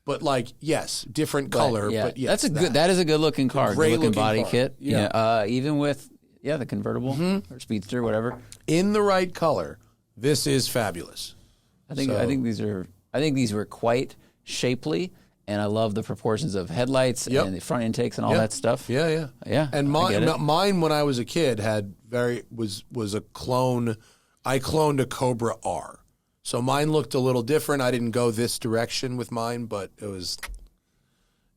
but yes, different color. But yes, that is a good looking car. Good looking body car. kit. Yeah. Even with the convertible or Speedster, whatever. In the right color, this is fabulous. I think these were quite shapely. And I love the proportions of headlights and the front intakes and all that stuff. Yeah. And mine when I was a kid was a clone. I cloned a Cobra R, so mine looked a little different. I didn't go this direction with mine, but it was.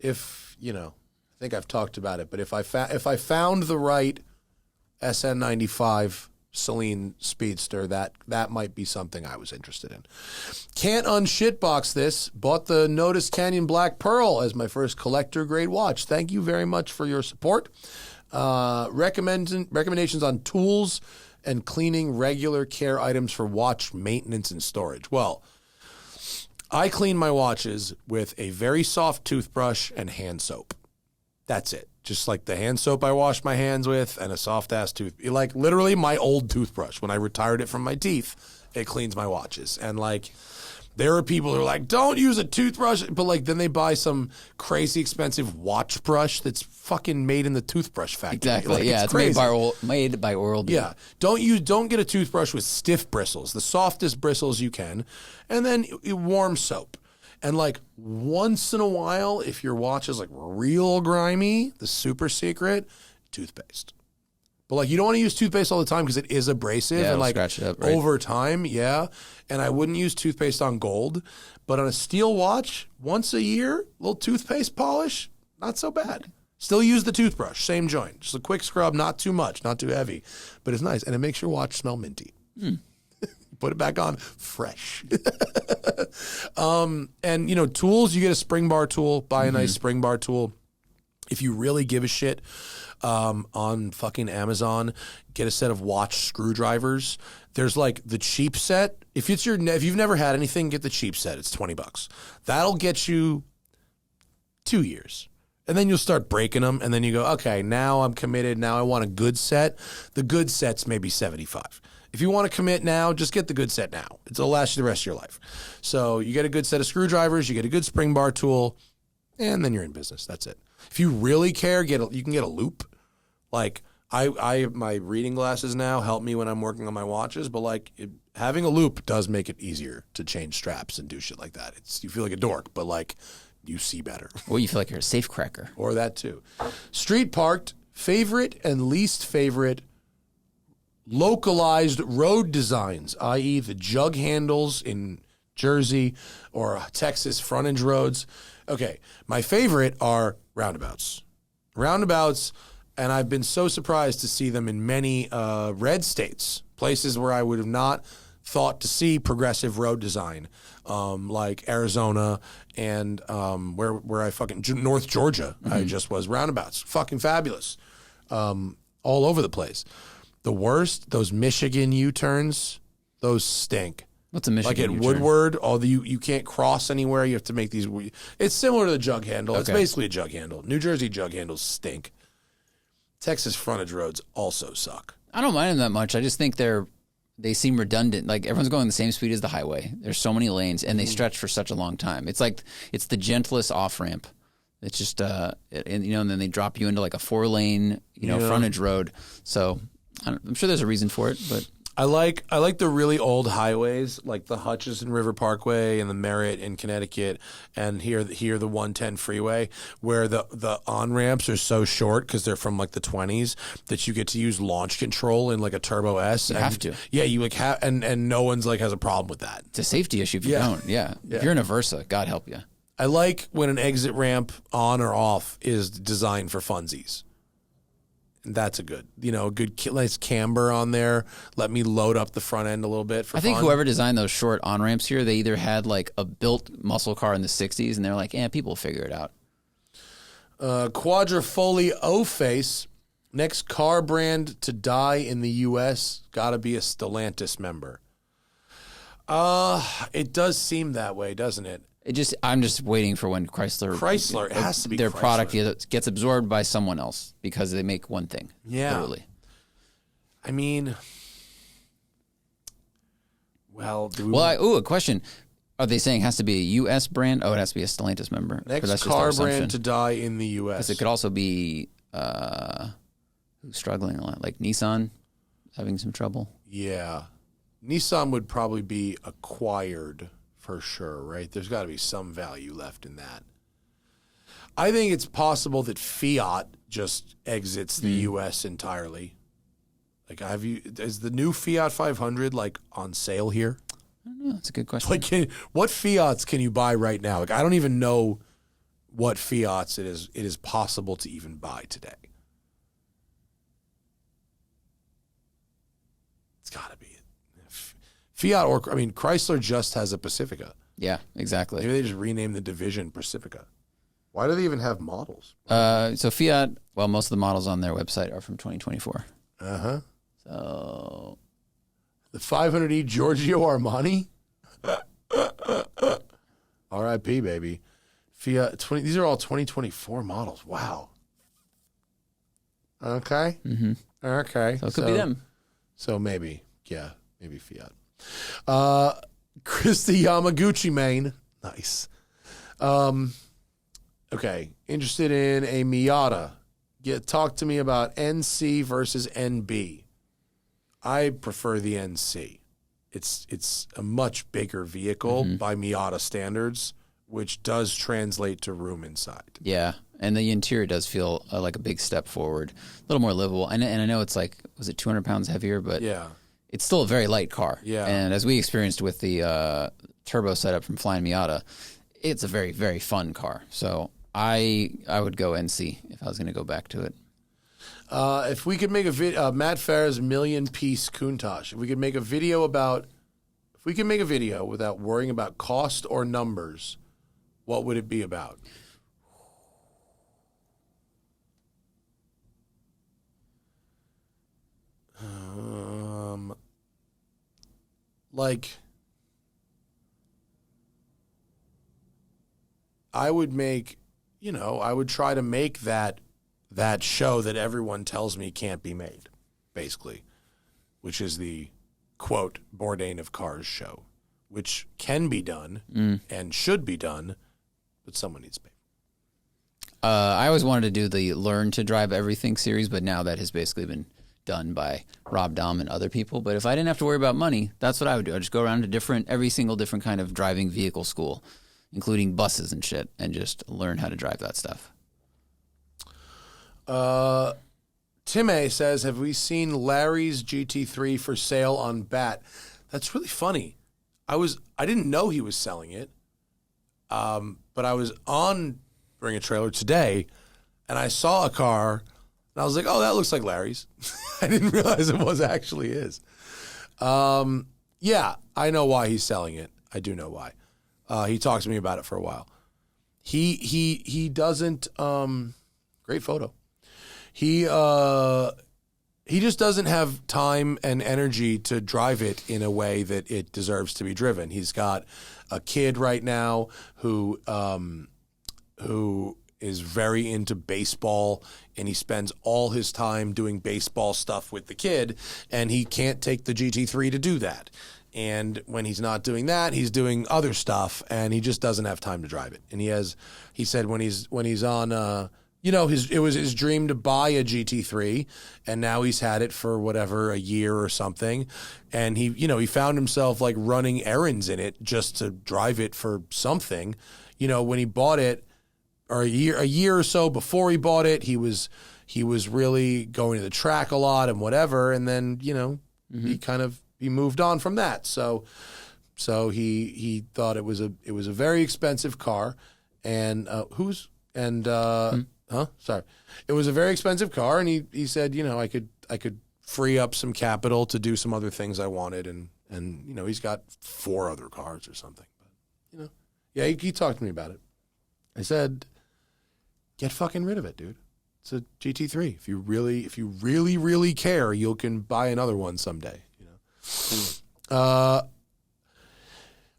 I think I've talked about it. But if I found the right SN95 Celine Speedster, that might be something I was interested in. Can't unshitbox this. Bought the Notice Canyon Black Pearl as my first collector grade watch. Thank you very much for your support. Recommendations on tools and cleaning regular care items for watch maintenance and storage. Well, I clean my watches with a very soft toothbrush and hand soap. That's it. Just like the hand soap I wash my hands with and a soft-ass like literally my old toothbrush. When I retired it from my teeth, it cleans my watches. And there are people who are like, don't use a toothbrush. But then they buy some crazy expensive watch brush that's fucking made in the toothbrush factory. Exactly. It's crazy. Made by Oral-B. Yeah. Don't get a toothbrush with stiff bristles, the softest bristles you can. And then warm soap. And once in a while, if your watch is real grimy, the super secret, toothpaste. But like, you don't want to use toothpaste all the time because it is abrasive, and it'll like scratch it up, right? over time, yeah. And I wouldn't use toothpaste on gold, but on a steel watch, once a year, little toothpaste polish, not so bad. Still use the toothbrush, same joint, just a quick scrub, not too much, not too heavy, but it's nice, and it makes your watch smell minty. Put it back on fresh. And, you know, tools, you get a spring bar tool, buy a nice spring bar tool. If you really give a shit, on fucking Amazon, get a set of watch screwdrivers. There's like the cheap set. If you've never had anything, get the cheap set. It's $20. That'll get you 2 years. And then you'll start breaking them, and then you go, okay, now I'm committed. Now I want a good set. The good set's maybe $75. If you want to commit now, just get the good set now. It'll last you the rest of your life. So you get a good set of screwdrivers, you get a good spring bar tool, and then you're in business. That's it. If you really care, you can get a loop. Like I my reading glasses now help me when I'm working on my watches, but like having a loop does make it easier to change straps and do shit like that. You feel like a dork, but like you see better. Or you feel like you're a safe cracker. Or that too. Street parked, favorite and least favorite localized road designs, i.e. the jug handles in Jersey or Texas frontage roads. Okay, my favorite are roundabouts. Roundabouts, and I've been so surprised to see them in many red states, places where I would have not thought to see progressive road design, like Arizona and where I fucking North Georgia. I just was roundabouts, fucking fabulous, all over the place. The worst, those Michigan U-turns, those stink. What's a Michigan Like at U-turn? Woodward, you can't cross anywhere. You have to make these. It's similar to the jug handle. It's Okay. basically a jug handle. New Jersey jug handles stink. Texas frontage roads also suck. I don't mind them that much. I just think they seem redundant. Like everyone's going the same speed as the highway. There's so many lanes, and they stretch for such a long time. It's like it's the gentlest off ramp. It's just and then they drop you into like a 4-lane frontage road. So I'm sure there's a reason for it, but. I like the really old highways, like the Hutchison River Parkway and the Merritt in Connecticut, and here the 110 freeway, where the on ramps are so short because they're from like the 20s that you get to use launch control in like a Turbo S. You have to. Yeah, you like have, and no one's like has a problem with that. It's a safety issue if you don't. Yeah. If you're in a Versa, God help you. I like when an exit ramp on or off is designed for funsies. That's a good nice camber on there. Let me load up the front end a little bit for I think fun. whoever designed those short on-ramps here, they either had like a built muscle car in the 60s and they're like, people will figure it out. Quadrifoglio O-face, next car brand to die in the U.S. got to be a Stellantis member. It does seem that way, doesn't it? I'm just waiting for when Chrysler it has to be their Chrysler. product gets absorbed by someone else because they make one thing. Yeah. Literally. I mean, well, a question. Are they saying it has to be a U.S. brand? Oh, it has to be a Stellantis member. next car brand to die in the U.S. Because it could also be who's struggling a lot, like Nissan having some trouble. Yeah. Nissan would probably be acquired for sure, right? There's got to be some value left in that. I think it's possible that Fiat just exits the U.S. entirely. Like, is the new Fiat 500 like on sale here? I don't know. That's a good question. Like, what Fiats can you buy right now? Like, I don't even know what Fiats it is possible to even buy today. It's got to be Fiat Chrysler just has a Pacifica. Yeah, exactly. Maybe they just renamed the division Pacifica. Why do they even have models? So Fiat, most of the models on their website are from 2024. Uh-huh. So The 500e Giorgio Armani? R.I.P., baby. Fiat, these are all 2024 models. Wow. Okay. Mm-hmm. Okay. So it could be them. So maybe Fiat. Krista Yamaguchi, Maine. Nice. Okay. Interested in a Miata. Talk to me about NC versus NB. I prefer the NC. It's a much bigger vehicle by Miata standards, which does translate to room inside. Yeah, And the interior does feel like a big step forward, a little more livable. And I know it's like, was it 200 pounds heavier? But it's still a very light car. Yeah. And as we experienced with the turbo setup from Flying Miata, it's a very, very fun car. So I would go NC if I was going to go back to it. If we could make a video, Matt Farah's million-piece Countach, if we could make a video without worrying about cost or numbers, what would it be about? Like, I would try to make that show that everyone tells me can't be made, basically, which is the, quote, Bourdain of Cars show, which can be done and should be done, but someone needs to pay. I always wanted to do the Learn to Drive Everything series, but now that has basically been done by Rob Dahm and other people. But if I didn't have to worry about money, that's what I would do. I'd just go around to every single different kind of driving vehicle school, including buses and shit, and just learn how to drive that stuff. Tim A says, have we seen Larry's GT3 for sale on BAT? That's really funny. I didn't know he was selling it. But I was on Bring a Trailer today and I saw a car and I was like, oh, that looks like Larry's. I didn't realize it was actually his. Yeah, I know why he's selling it. I do know why. He talked to me about it for a while. He doesn't, great photo. He just doesn't have time and energy to drive it in a way that it deserves to be driven. He's got a kid right now who is very into baseball, and he spends all his time doing baseball stuff with the kid, and he can't take the GT3 to do that. And when he's not doing that, he's doing other stuff, and he just doesn't have time to drive it. And he said when he's on, it was his dream to buy a GT3, and now he's had it for whatever, a year or something. And he found himself like running errands in it just to drive it for something. When he bought it, or a year or so before he bought it, he was really going to the track a lot and whatever. And then, he moved on from that. So he thought it was a very expensive car, and it was a very expensive car, and he said, I could free up some capital to do some other things I wanted, and he's got 4 other cars or something. But he talked to me about it. I said, get fucking rid of it, dude. It's a GT3. If you really care, you can buy another one someday.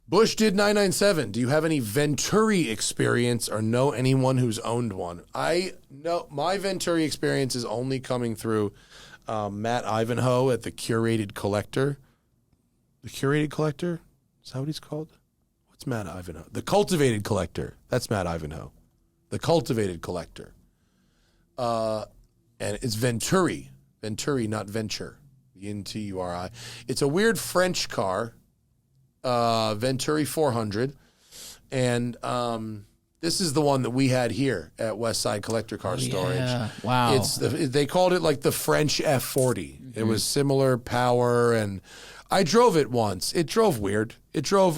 Bush did 997. Do you have any Venturi experience or know anyone who's owned one? I know my Venturi experience is only coming through Matt Ivanhoe at the Curated Collector. The Curated Collector? Is that what he's called? What's Matt Ivanhoe? The Cultivated Collector. That's Matt Ivanhoe. The Cultivated Collector. And it's Venturi. Venturi, not Venture. Venturi. It's a weird French car. Venturi 400, and this is the one that we had here at Westside Collector Car Storage. Yeah. Wow. They called it like the French F40. Mm-hmm. It was similar power, and I drove it once. It drove weird. It drove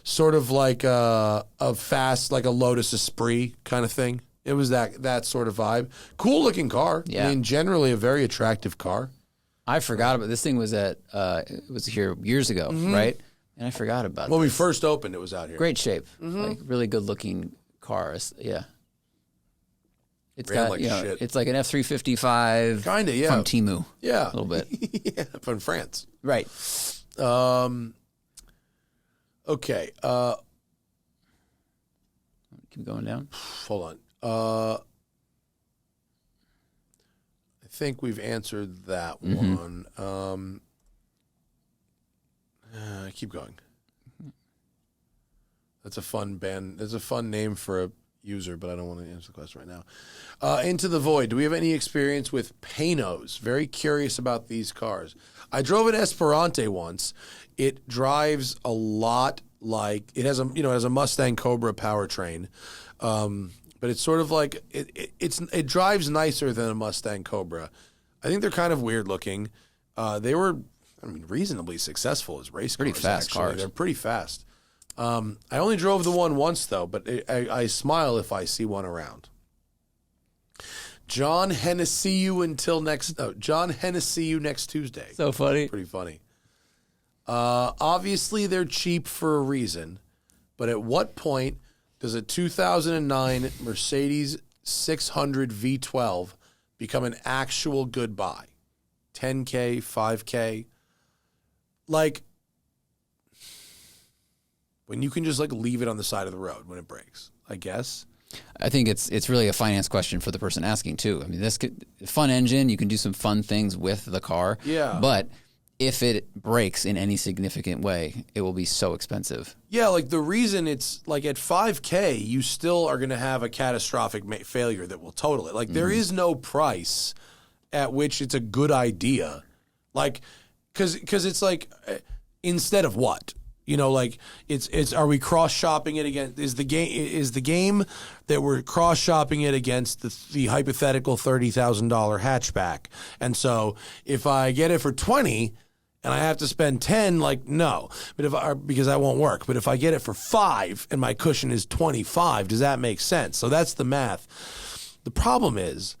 sort of like a fast, like a Lotus Esprit kind of thing. It was that sort of vibe. Cool looking car. Yeah. I mean, generally a very attractive car. I forgot about this thing. Was it was here years ago, right? And I forgot about it. When we first opened, it was out here. Great shape. Like really good looking cars. Yeah. It's ran got like shit. It's like an F355 kind of, yeah. From Temu. Yeah. A little bit. Yeah, from France. Right. Okay. Keep going down. Hold on. I think we've answered that one. Keep going. That's a fun band. That's a fun name for a user, but I don't want to answer the question right now. Into the Void. Do we have any experience with Panoz? Very curious about these cars. I drove an Esperante once. It drives a lot like it has a Mustang Cobra powertrain, but it's sort of like it drives nicer than a Mustang Cobra. I think they're kind of weird looking. They were, reasonably successful as race cars. Pretty fast actually. cars. They're pretty fast. I only drove the one once though, but I smile if I see one around. John Hennessy you next Tuesday. So funny. Pretty funny. Obviously, they're cheap for a reason, but at what point does a 2009 Mercedes 600 V12 become an actual good buy? 10K, 5K? Like, when you can just like leave it on the side of the road when it breaks, I guess. I think it's really a finance question for the person asking too. I mean, fun engine, you can do some fun things with the car. Yeah. But if it breaks in any significant way, it will be so expensive. Yeah, like the reason it's like at 5K, you still are going to have a catastrophic failure that will total it. Like there is no price at which it's a good idea. Like, cause it's like, instead of what? You know, like it's are we cross shopping it against? Is the game that we're cross shopping it against the hypothetical $30,000 hatchback? And so if I get it for 20 and I have to spend 10, like no, but because that won't work. But if I get it for 5 and my cushion is 25, does that make sense? So that's the math. The problem is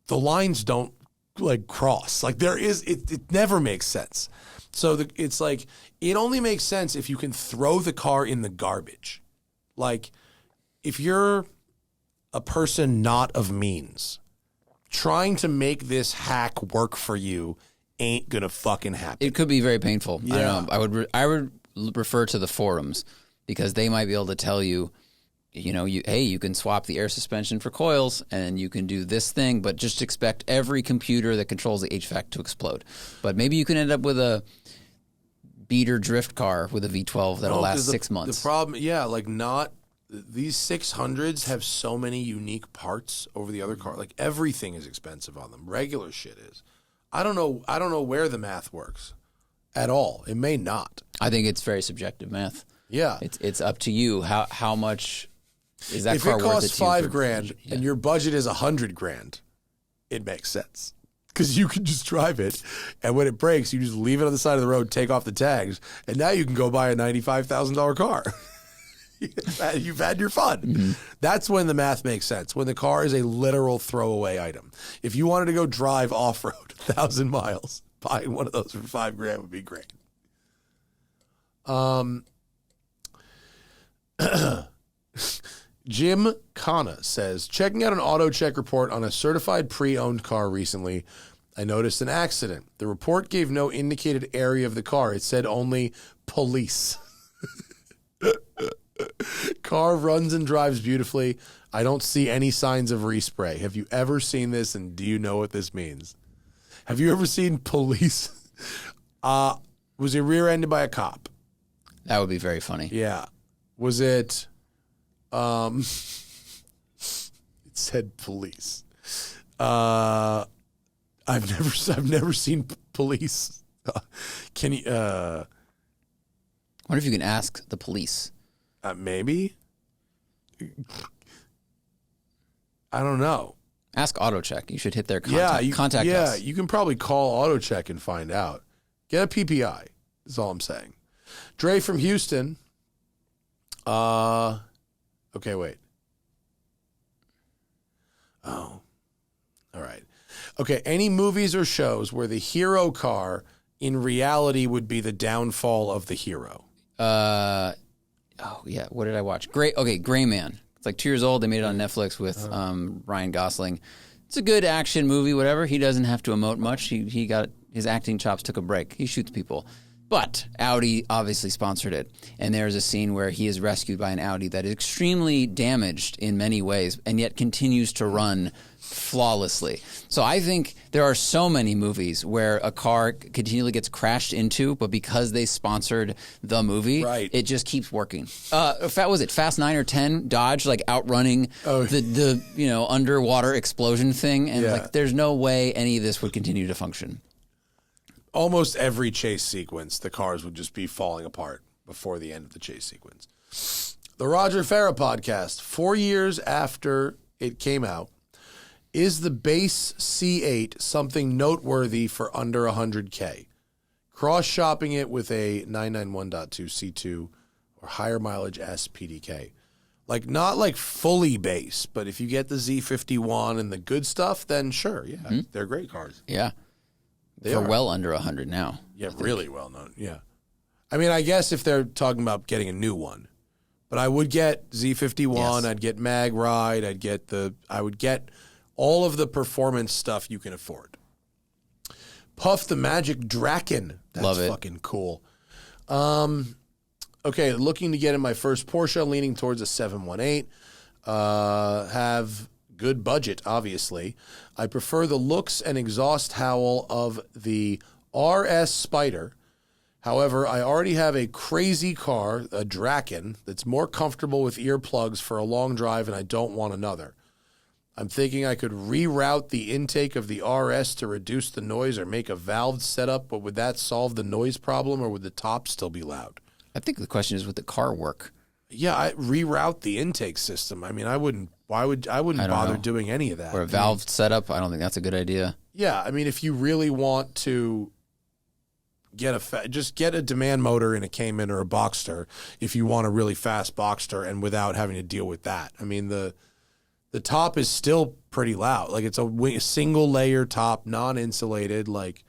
the lines don't like cross. Like there is, it never makes sense. So it's like, it only makes sense if you can throw the car in the garbage. Like, if you're a person not of means, trying to make this hack work for you ain't gonna fucking happen. It could be very painful. Yeah. I don't know. I would refer to the forums because they might be able to tell you, you can swap the air suspension for coils and you can do this thing, but just expect every computer that controls the HVAC to explode. But maybe you can end up with a beater drift car with a V12 that'll last 6 months. The problem, these 600s have so many unique parts over the other car. Like everything is expensive on them. Regular shit is. I don't know where the math works at all. It may not. I think it's very subjective math. Yeah. It's up to you. How much is that car worth it to you? If it costs $5,000 and your budget is $100,000, it makes sense. Because you can just drive it, and when it breaks, you just leave it on the side of the road, take off the tags, and now you can go buy a $95,000 car. You've had your fun. Mm-hmm. That's when the math makes sense, when the car is a literal throwaway item. If you wanted to go drive off-road 1,000 miles, buying one of those for $5,000 would be great. Jim Kana says, checking out an auto check report on a certified pre-owned car recently, I noticed an accident. The report gave no indicated area of the car. It said only police. Car runs and drives beautifully. I don't see any signs of respray. Have you ever seen this, and do you know what this means? Have you ever seen police? Was it rear-ended by a cop? That would be very funny. Yeah. Was it... it said police. I've never seen police. Can you? Wonder if you can ask the police. Maybe. I don't know. Ask AutoCheck. You should hit their contact. Contact us. Yeah, you can probably call AutoCheck and find out. Get a PPI. Is all I'm saying. Dre from Houston. Okay, wait. Oh, all right. Okay, any movies or shows where the hero car in reality would be the downfall of the hero? Oh, yeah. What did I watch? Gray Man. It's like 2 years old. They made it on Netflix with Ryan Gosling. It's a good action movie, whatever. He doesn't have to emote much. He got his acting chops took a break. He shoots people. But Audi obviously sponsored it. And there's a scene where he is rescued by an Audi that is extremely damaged in many ways and yet continues to run flawlessly. So I think there are so many movies where a car continually gets crashed into, but because they sponsored the movie, right, it just keeps working. Was it Fast 9 or 10? Dodge, like outrunning the underwater explosion thing. And like there's no way any of this would continue to function. Almost every chase sequence, the cars would just be falling apart before the end of the chase sequence. The Roger Farah podcast, 4 years after it came out, is the base C8 something noteworthy for under $100K? Cross-shopping it with a 991.2 C2 or higher mileage S PDK. Like, not like fully base, but if you get the Z51 and the good stuff, then sure, yeah, they're great cars. Yeah. They're well under 100 now. Yeah, really well known, yeah. I mean, I guess if they're talking about getting a new one, but I would get Z51, yes. I'd get Mag Ride, I would get all of the performance stuff you can afford. Puff the Magic Draken. That's Love it. Fucking cool. Okay, looking to get in my first Porsche, leaning towards a 718. Have good budget, obviously. I prefer the looks and exhaust howl of the RS Spider. However, I already have a crazy car, a Draken, that's more comfortable with earplugs for a long drive, and I don't want another. I'm thinking I could reroute the intake of the RS to reduce the noise or make a valved setup, but would that solve the noise problem, or would the top still be loud? I think the question is, would the car work? Yeah, I reroute the intake system. I mean, I wouldn't bother doing any of that. Or a valved setup, I don't think that's a good idea. Yeah, I mean, if you really want to just get a demand motor in a Cayman or a Boxster if you want a really fast Boxster and without having to deal with that. I mean, the top is still pretty loud. Like, it's a single layer top, non-insulated. Like,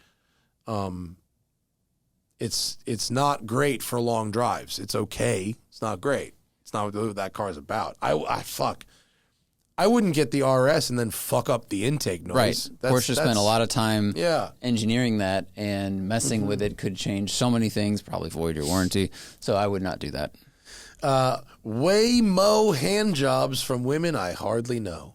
it's not great for long drives. It's okay. It's not great. It's not what that car is about. I wouldn't get the RS and then fuck up the intake noise. Right. Porsche spent a lot of time yeah. engineering that, and messing with it could change so many things, probably void your warranty. So I would not do that. Way hand jobs from women I hardly know.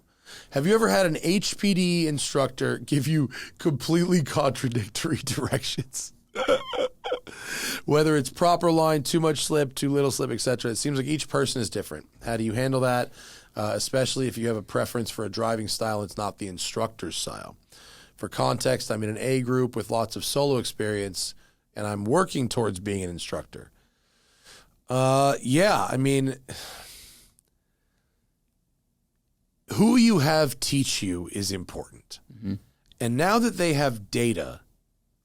Have you ever had an HPD instructor give you completely contradictory directions? Whether it's proper line, too much slip, too little slip, etc. It seems like each person is different. How do you handle that? Especially if you have a preference for a driving style, it's not the instructor's style. For context, I'm in an A group with lots of solo experience, and I'm working towards being an instructor. Yeah, I mean, who you have teach you is important. Mm-hmm. And now that they have data,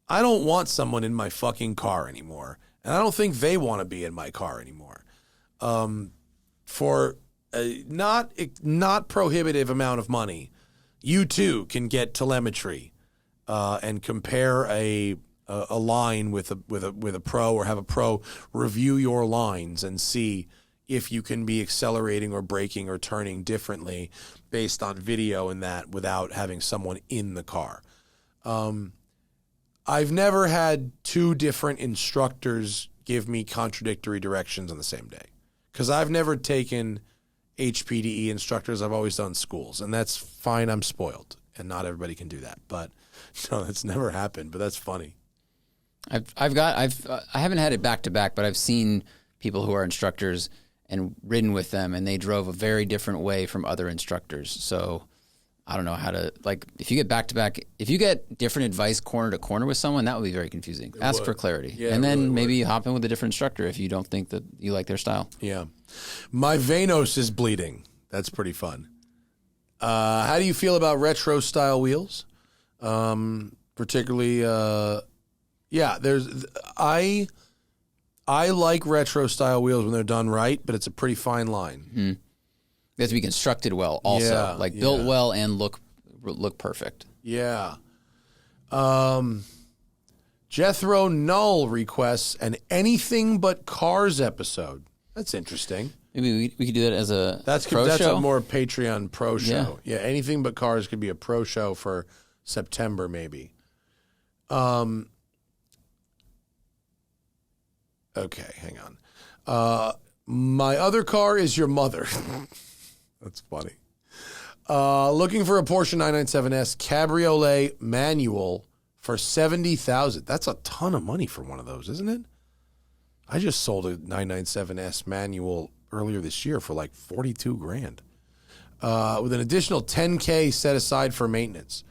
I don't want someone in my fucking car anymore. And I don't think they want to be in my car anymore. For a not prohibitive amount of money, you too can get telemetry and compare a line with a pro, or have a pro review your lines and see if you can be accelerating or braking or turning differently based on video and that without having someone in the car. I've never had two different instructors give me contradictory directions on the same day, because I've never taken HPDE instructors. I've always done schools, and that's fine. I'm spoiled, and not everybody can do that. But no, that's never happened. But that's funny. I haven't had it back to back, but I've seen people who are instructors and ridden with them, and they drove a very different way from other instructors. So I don't know how to, like, if you get back to back, if you get different advice corner to corner with someone, that would be very confusing. Ask for clarity. Yeah, and then maybe hop in with a different instructor if you don't think that you like their style. Yeah. My Vanos is bleeding. That's pretty fun. How do you feel about retro style wheels? Particularly, I like retro style wheels when they're done right, but it's a pretty fine line. Mm-hmm. They have to be constructed well also, built well and look perfect. Yeah. Jethro Null requests an Anything But Cars episode. That's interesting. Maybe we could do that as a that's pro that's show? A more Patreon pro show. Yeah, Anything But Cars could be a pro show for September maybe. Okay, hang on. My other car is your mother. That's funny. Looking for a Porsche 997S Cabriolet manual for $70,000. That's a ton of money for one of those, isn't it? I just sold a 997S manual earlier this year for like $42,000. With an additional $10K set aside for maintenance.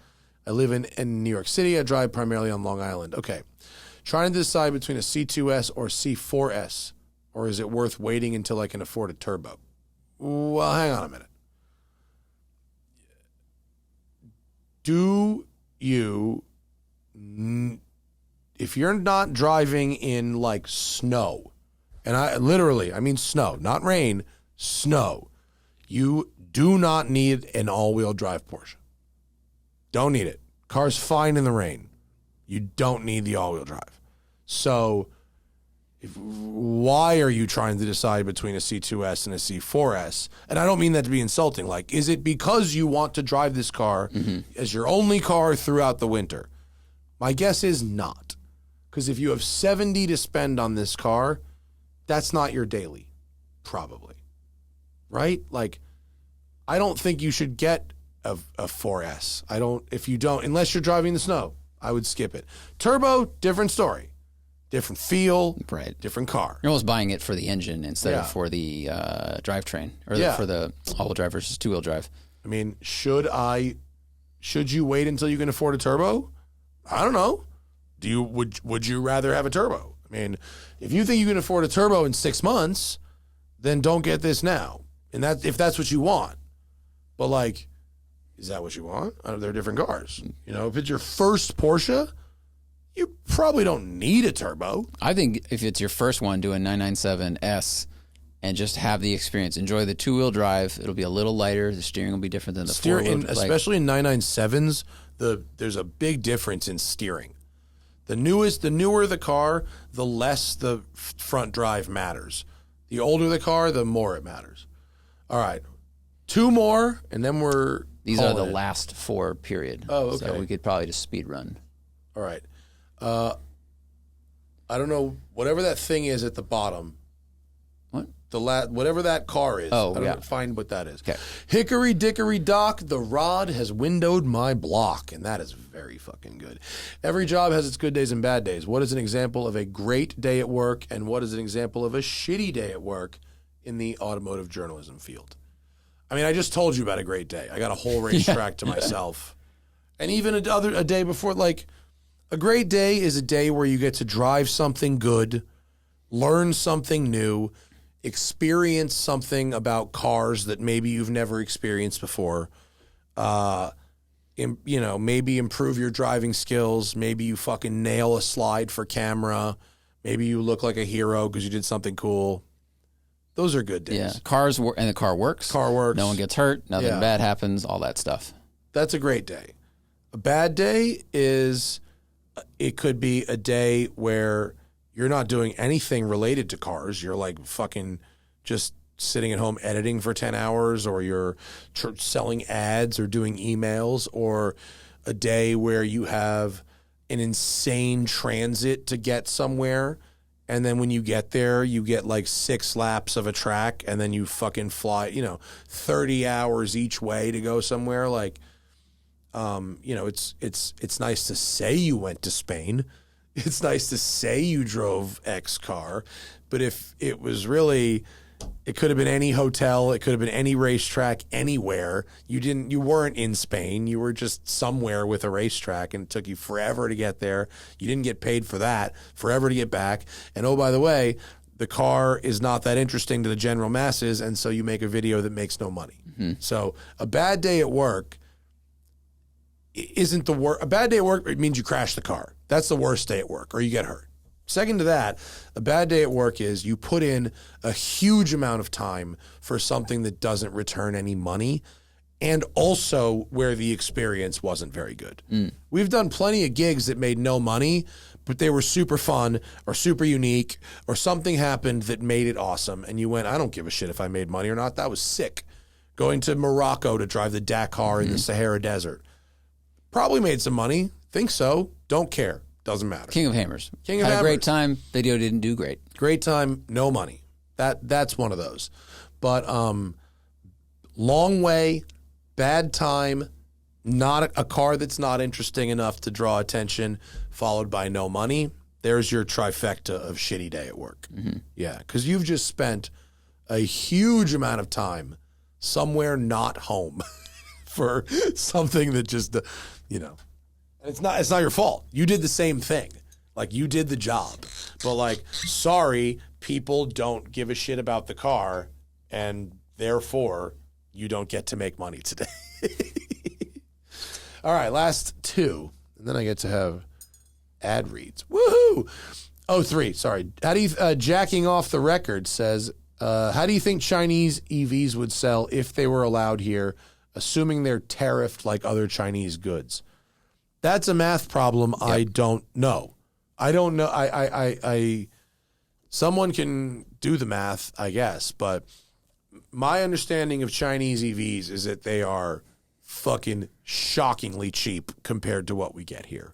I live in New York City. I drive primarily on Long Island. Okay. Trying to decide between a C2S or C4S or is it worth waiting until I can afford a turbo? Well, hang on a minute. Do you, if you're not driving in like snow, and I mean snow, not rain, snow, you do not need an all-wheel drive Porsche. Don't need it. Car's fine in the rain. You don't need the all-wheel drive. So why are you trying to decide between a C2S and a C4S? And I don't mean that to be insulting. Like, is it because you want to drive this car as your only car throughout the winter? My guess is not. Because if you have $70 to spend on this car, that's not your daily, probably. Right? Like, I don't think you should get a 4S. If you don't, unless you're driving the snow, I would skip it. Turbo, different story. Different feel, right? Different car. You're almost buying it for the engine instead of for the drivetrain, or for the all-wheel drive versus two-wheel drive. I mean, should you wait until you can afford a turbo? I don't know. Would you rather have a turbo? I mean, if you think you can afford a turbo in 6 months, then don't get this now. And if that's what you want. But like, is that what you want? They're different cars. You know, if it's your first Porsche, you probably don't need a turbo. I think if it's your first one, do a 997S and just have the experience. Enjoy the two-wheel drive. It'll be a little lighter. The steering will be different than the four-wheel. Especially in 997s, there's a big difference in steering. The newer the car, the less the front drive matters. The older the car, the more it matters. All right. 2 more, and then These are the last 4, period. Oh, okay. So we could probably just speed run. All right. I don't know, whatever that thing is at the bottom. What? Whatever that car is. Oh, I don't find what that is. Okay. Hickory dickory dock, the rod has windowed my block. And that is very fucking good. Every job has its good days and bad days. What is an example of a great day at work, and what is an example of a shitty day at work in the automotive journalism field? I mean, I just told you about a great day. I got a whole racetrack to myself. And even a day before, like, a great day is a day where you get to drive something good, learn something new, experience something about cars that maybe you've never experienced before. Maybe improve your driving skills. Maybe you fucking nail a slide for camera. Maybe you look like a hero because you did something cool. Those are good days. Yeah, and the car works. Car works. No one gets hurt. Nothing bad happens. All that stuff. That's a great day. A bad day it could be a day where you're not doing anything related to cars. You're like fucking just sitting at home editing for 10 hours, or you're selling ads or doing emails, or a day where you have an insane transit to get somewhere. And then when you get there, you get like 6 laps of a track, and then you fucking fly, 30 hours each way to go somewhere. Like, it's nice to say you went to Spain. It's nice to say you drove X car. But if it was really, it could have been any hotel, it could have been any racetrack, anywhere. You weren't in Spain. You were just somewhere with a racetrack, and it took you forever to get there. You didn't get paid for that, forever to get back. And oh, by the way, the car is not that interesting to the general masses, and so you make a video that makes no money. Mm-hmm. So a bad day at work isn't the worst. A bad day at work, it means you crash the car. That's the worst day at work, or you get hurt. Second to that, a bad day at work is you put in a huge amount of time for something that doesn't return any money, and also where the experience wasn't very good. We've done plenty of gigs that made no money, but they were super fun or super unique, or something happened that made it awesome, and you went, I don't give a shit if I made money or not. That was sick. Going to Morocco to drive the Dakar in the Sahara Desert. Probably made some money. Think so. Don't care. Doesn't matter. King of Hammers. King of Had Hammers. a great time. Video didn't do great. Great time, no money. That's one of those. But long way, bad time, not a car that's not interesting enough to draw attention, followed by no money. There's your trifecta of shitty day at work. Mm-hmm. Yeah, because you've just spent a huge amount of time somewhere not home for something that just, It's not your fault. You did the same thing. Like, you did the job. But, like, sorry, people don't give a shit about the car, and therefore you don't get to make money today. All right, last two, and then I get to have ad reads. Woohoo! Oh, three. Sorry. How do you jacking off the record says? How do you think Chinese EVs would sell if they were allowed here, assuming they're tariffed like other Chinese goods? That's a math problem. Yep. I don't know. I don't know. I someone can do the math, I guess, but my understanding of Chinese EVs is that they are fucking shockingly cheap compared to what we get here.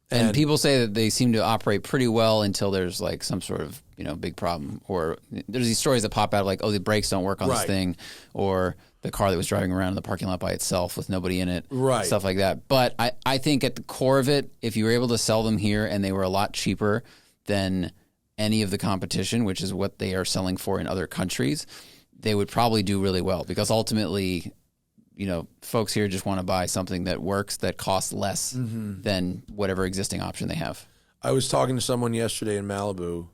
And people say that they seem to operate pretty well until there's like some sort of, big problem. Or there's these stories that pop out like, oh, the brakes don't work on this thing, or the car that was driving around in the parking lot by itself with nobody in it, stuff like that. But I think at the core of it, if you were able to sell them here and they were a lot cheaper than any of the competition, which is what they are selling for in other countries, they would probably do really well, because ultimately, folks here just want to buy something that works, that costs less than whatever existing option they have. I was talking to someone yesterday in Malibu,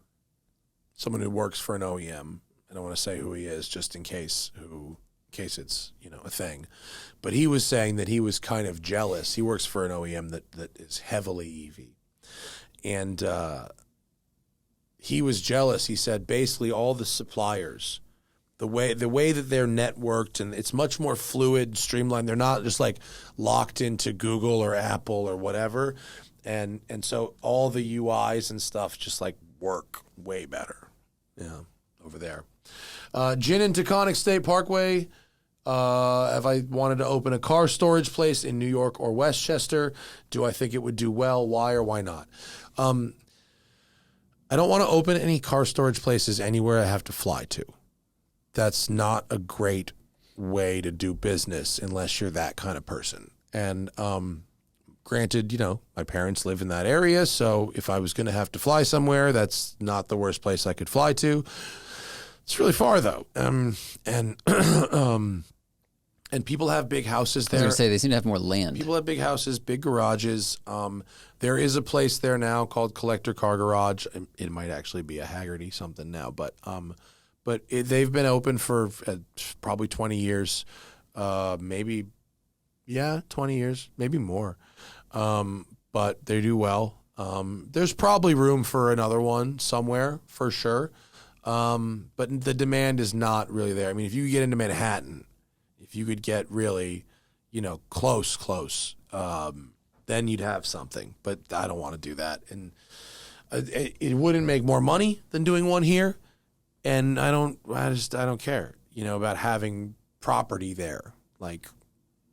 someone who works for an OEM. I don't want to say who he is, just in case it's, a thing. But he was saying that he was kind of jealous. He works for an OEM that is heavily EV. And he was jealous. He said basically all the suppliers, the way that they're networked, and it's much more fluid, streamlined. They're not just like locked into Google or Apple or whatever. And so all the UIs and stuff just like work way better. Yeah, over there. Gin and Taconic State Parkway. If I wanted to open a car storage place in New York or Westchester, do I think it would do well? Why or why not? I don't want to open any car storage places anywhere I have to fly to. That's not a great way to do business unless you're that kind of person. And granted, my parents live in that area, so if I was going to have to fly somewhere, that's not the worst place I could fly to. It's really far, though. And people have big houses there. I was going to say, they seem to have more land. People have big houses, big garages. There is a place there now called Collector Car Garage. It might actually be a Haggerty something now, but they've been open for probably 20 years, 20 years, maybe more. But they do well. There's probably room for another one somewhere for sure. But the demand is not really there. I mean, if you get into Manhattan, if you could get really, close, then you'd have something. But I don't want to do that. And it wouldn't make more money than doing one here. And I don't care, about having property there. Like,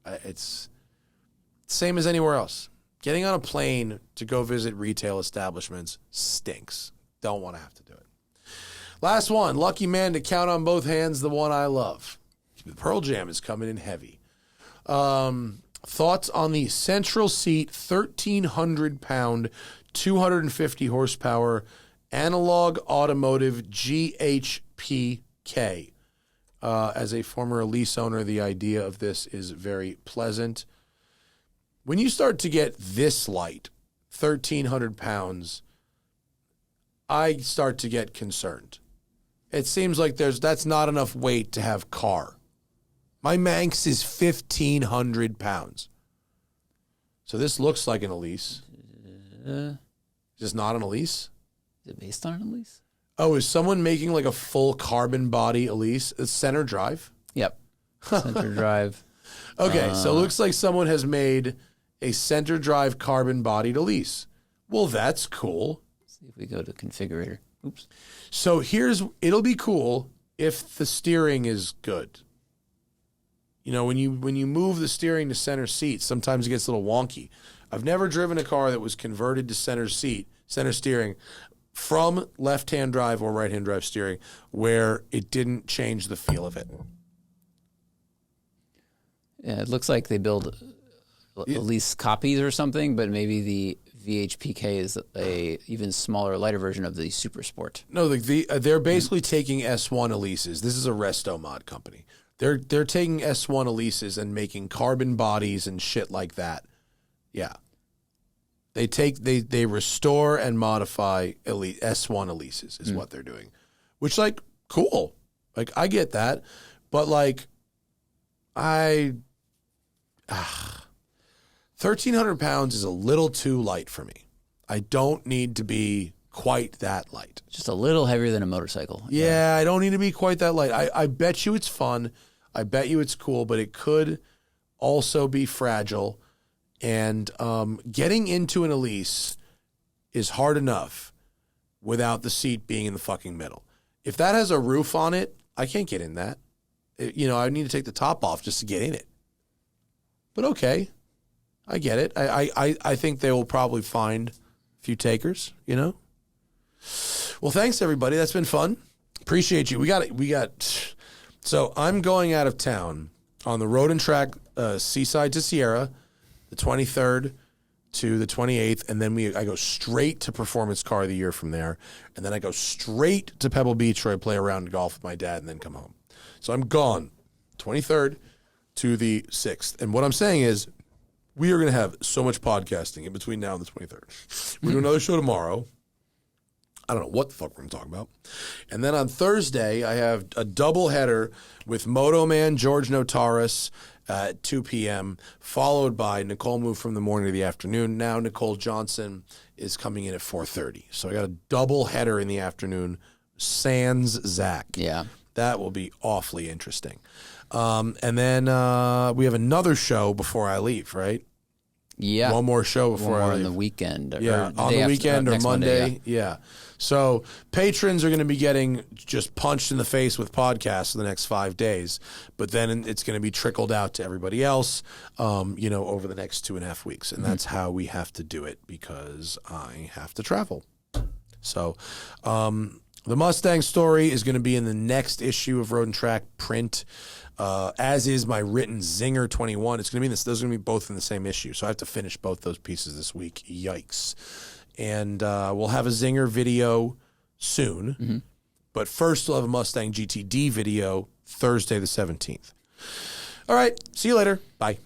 it's the same as anywhere else. Getting on a plane to go visit retail establishments stinks. Don't want to have to do it. Last one, lucky man to count on both hands, the one I love. The Pearl Jam is coming in heavy. Thoughts on the central seat, 1,300-pound, 250 horsepower, analog automotive GHPK. As a former lease owner, the idea of this is very pleasant. When you start to get this light, 1,300 pounds, I start to get concerned. It seems like that's not enough weight to have car. My Manx is 1,500 pounds. So this looks like an Elise. Is this not an Elise? Is it based on an Elise? Oh, is someone making like a full carbon body Elise? It's center drive? Yep. Center drive. Okay, so it looks like someone has made a center drive carbon bodied Elise. Well, that's cool. Let's see if we go to configurator. Oops. So it'll be cool if the steering is good. When you move the steering to center seat, sometimes it gets a little wonky. I've never driven a car that was converted to center steering from left-hand drive or right-hand drive steering where it didn't change the feel of it. Yeah, it looks like they build at least copies or something, but maybe the VHPK is a even smaller, lighter version of the Super Sport. No, they're basically taking S1 Elises. This is a Resto Mod company. They're taking S1 Elises and making carbon bodies and shit like that. Yeah. They restore and modify S1 Elises is what they're doing, which like cool. Like I get that, but like 1,300 pounds is a little too light for me. I don't need to be quite that light. Just a little heavier than a motorcycle. Yeah, I don't need to be quite that light. I bet you it's fun. I bet you it's cool, but it could also be fragile. And getting into an Elise is hard enough without the seat being in the fucking middle. If that has a roof on it, I can't get in that. I need to take the top off just to get in it. But okay, I get it. I think they will probably find a few takers, Well, thanks everybody. That's been fun. Appreciate you. We got. So I'm going out of town on the Road and Track Seaside to Sierra, the 23rd to the 28th, and then I go straight to Performance Car of the Year from there, and then I go straight to Pebble Beach where I play a round of golf with my dad and then come home. So I'm gone 23rd to the 6th. And what I'm saying is we are going to have so much podcasting in between now and the 23rd. We're doing another show tomorrow. I don't know what the fuck we're going to talk about. And then on Thursday, I have a double header with Moto Man George Notaris at 2 p.m., followed by Nicole Move from the morning to the afternoon. Now Nicole Johnson is coming in at 4:30. So I got a double header in the afternoon, sans Zach. Yeah. That will be awfully interesting. And then we have another show before I leave, right? Yeah. One more show before I leave. On the weekend. On the weekend or Monday. Yeah. So patrons are going to be getting just punched in the face with podcasts for the next 5 days, but then it's going to be trickled out to everybody else, over the next 2.5 weeks. And that's how we have to do it because I have to travel. So the Mustang story is going to be in the next issue of Road and Track print. As is my written Zinger 21. It's going to be those are going to be both in the same issue. So I have to finish both those pieces this week. Yikes. And we'll have a Zinger video soon. Mm-hmm. But first we'll have a Mustang GTD video Thursday the 17th. All right. See you later. Bye.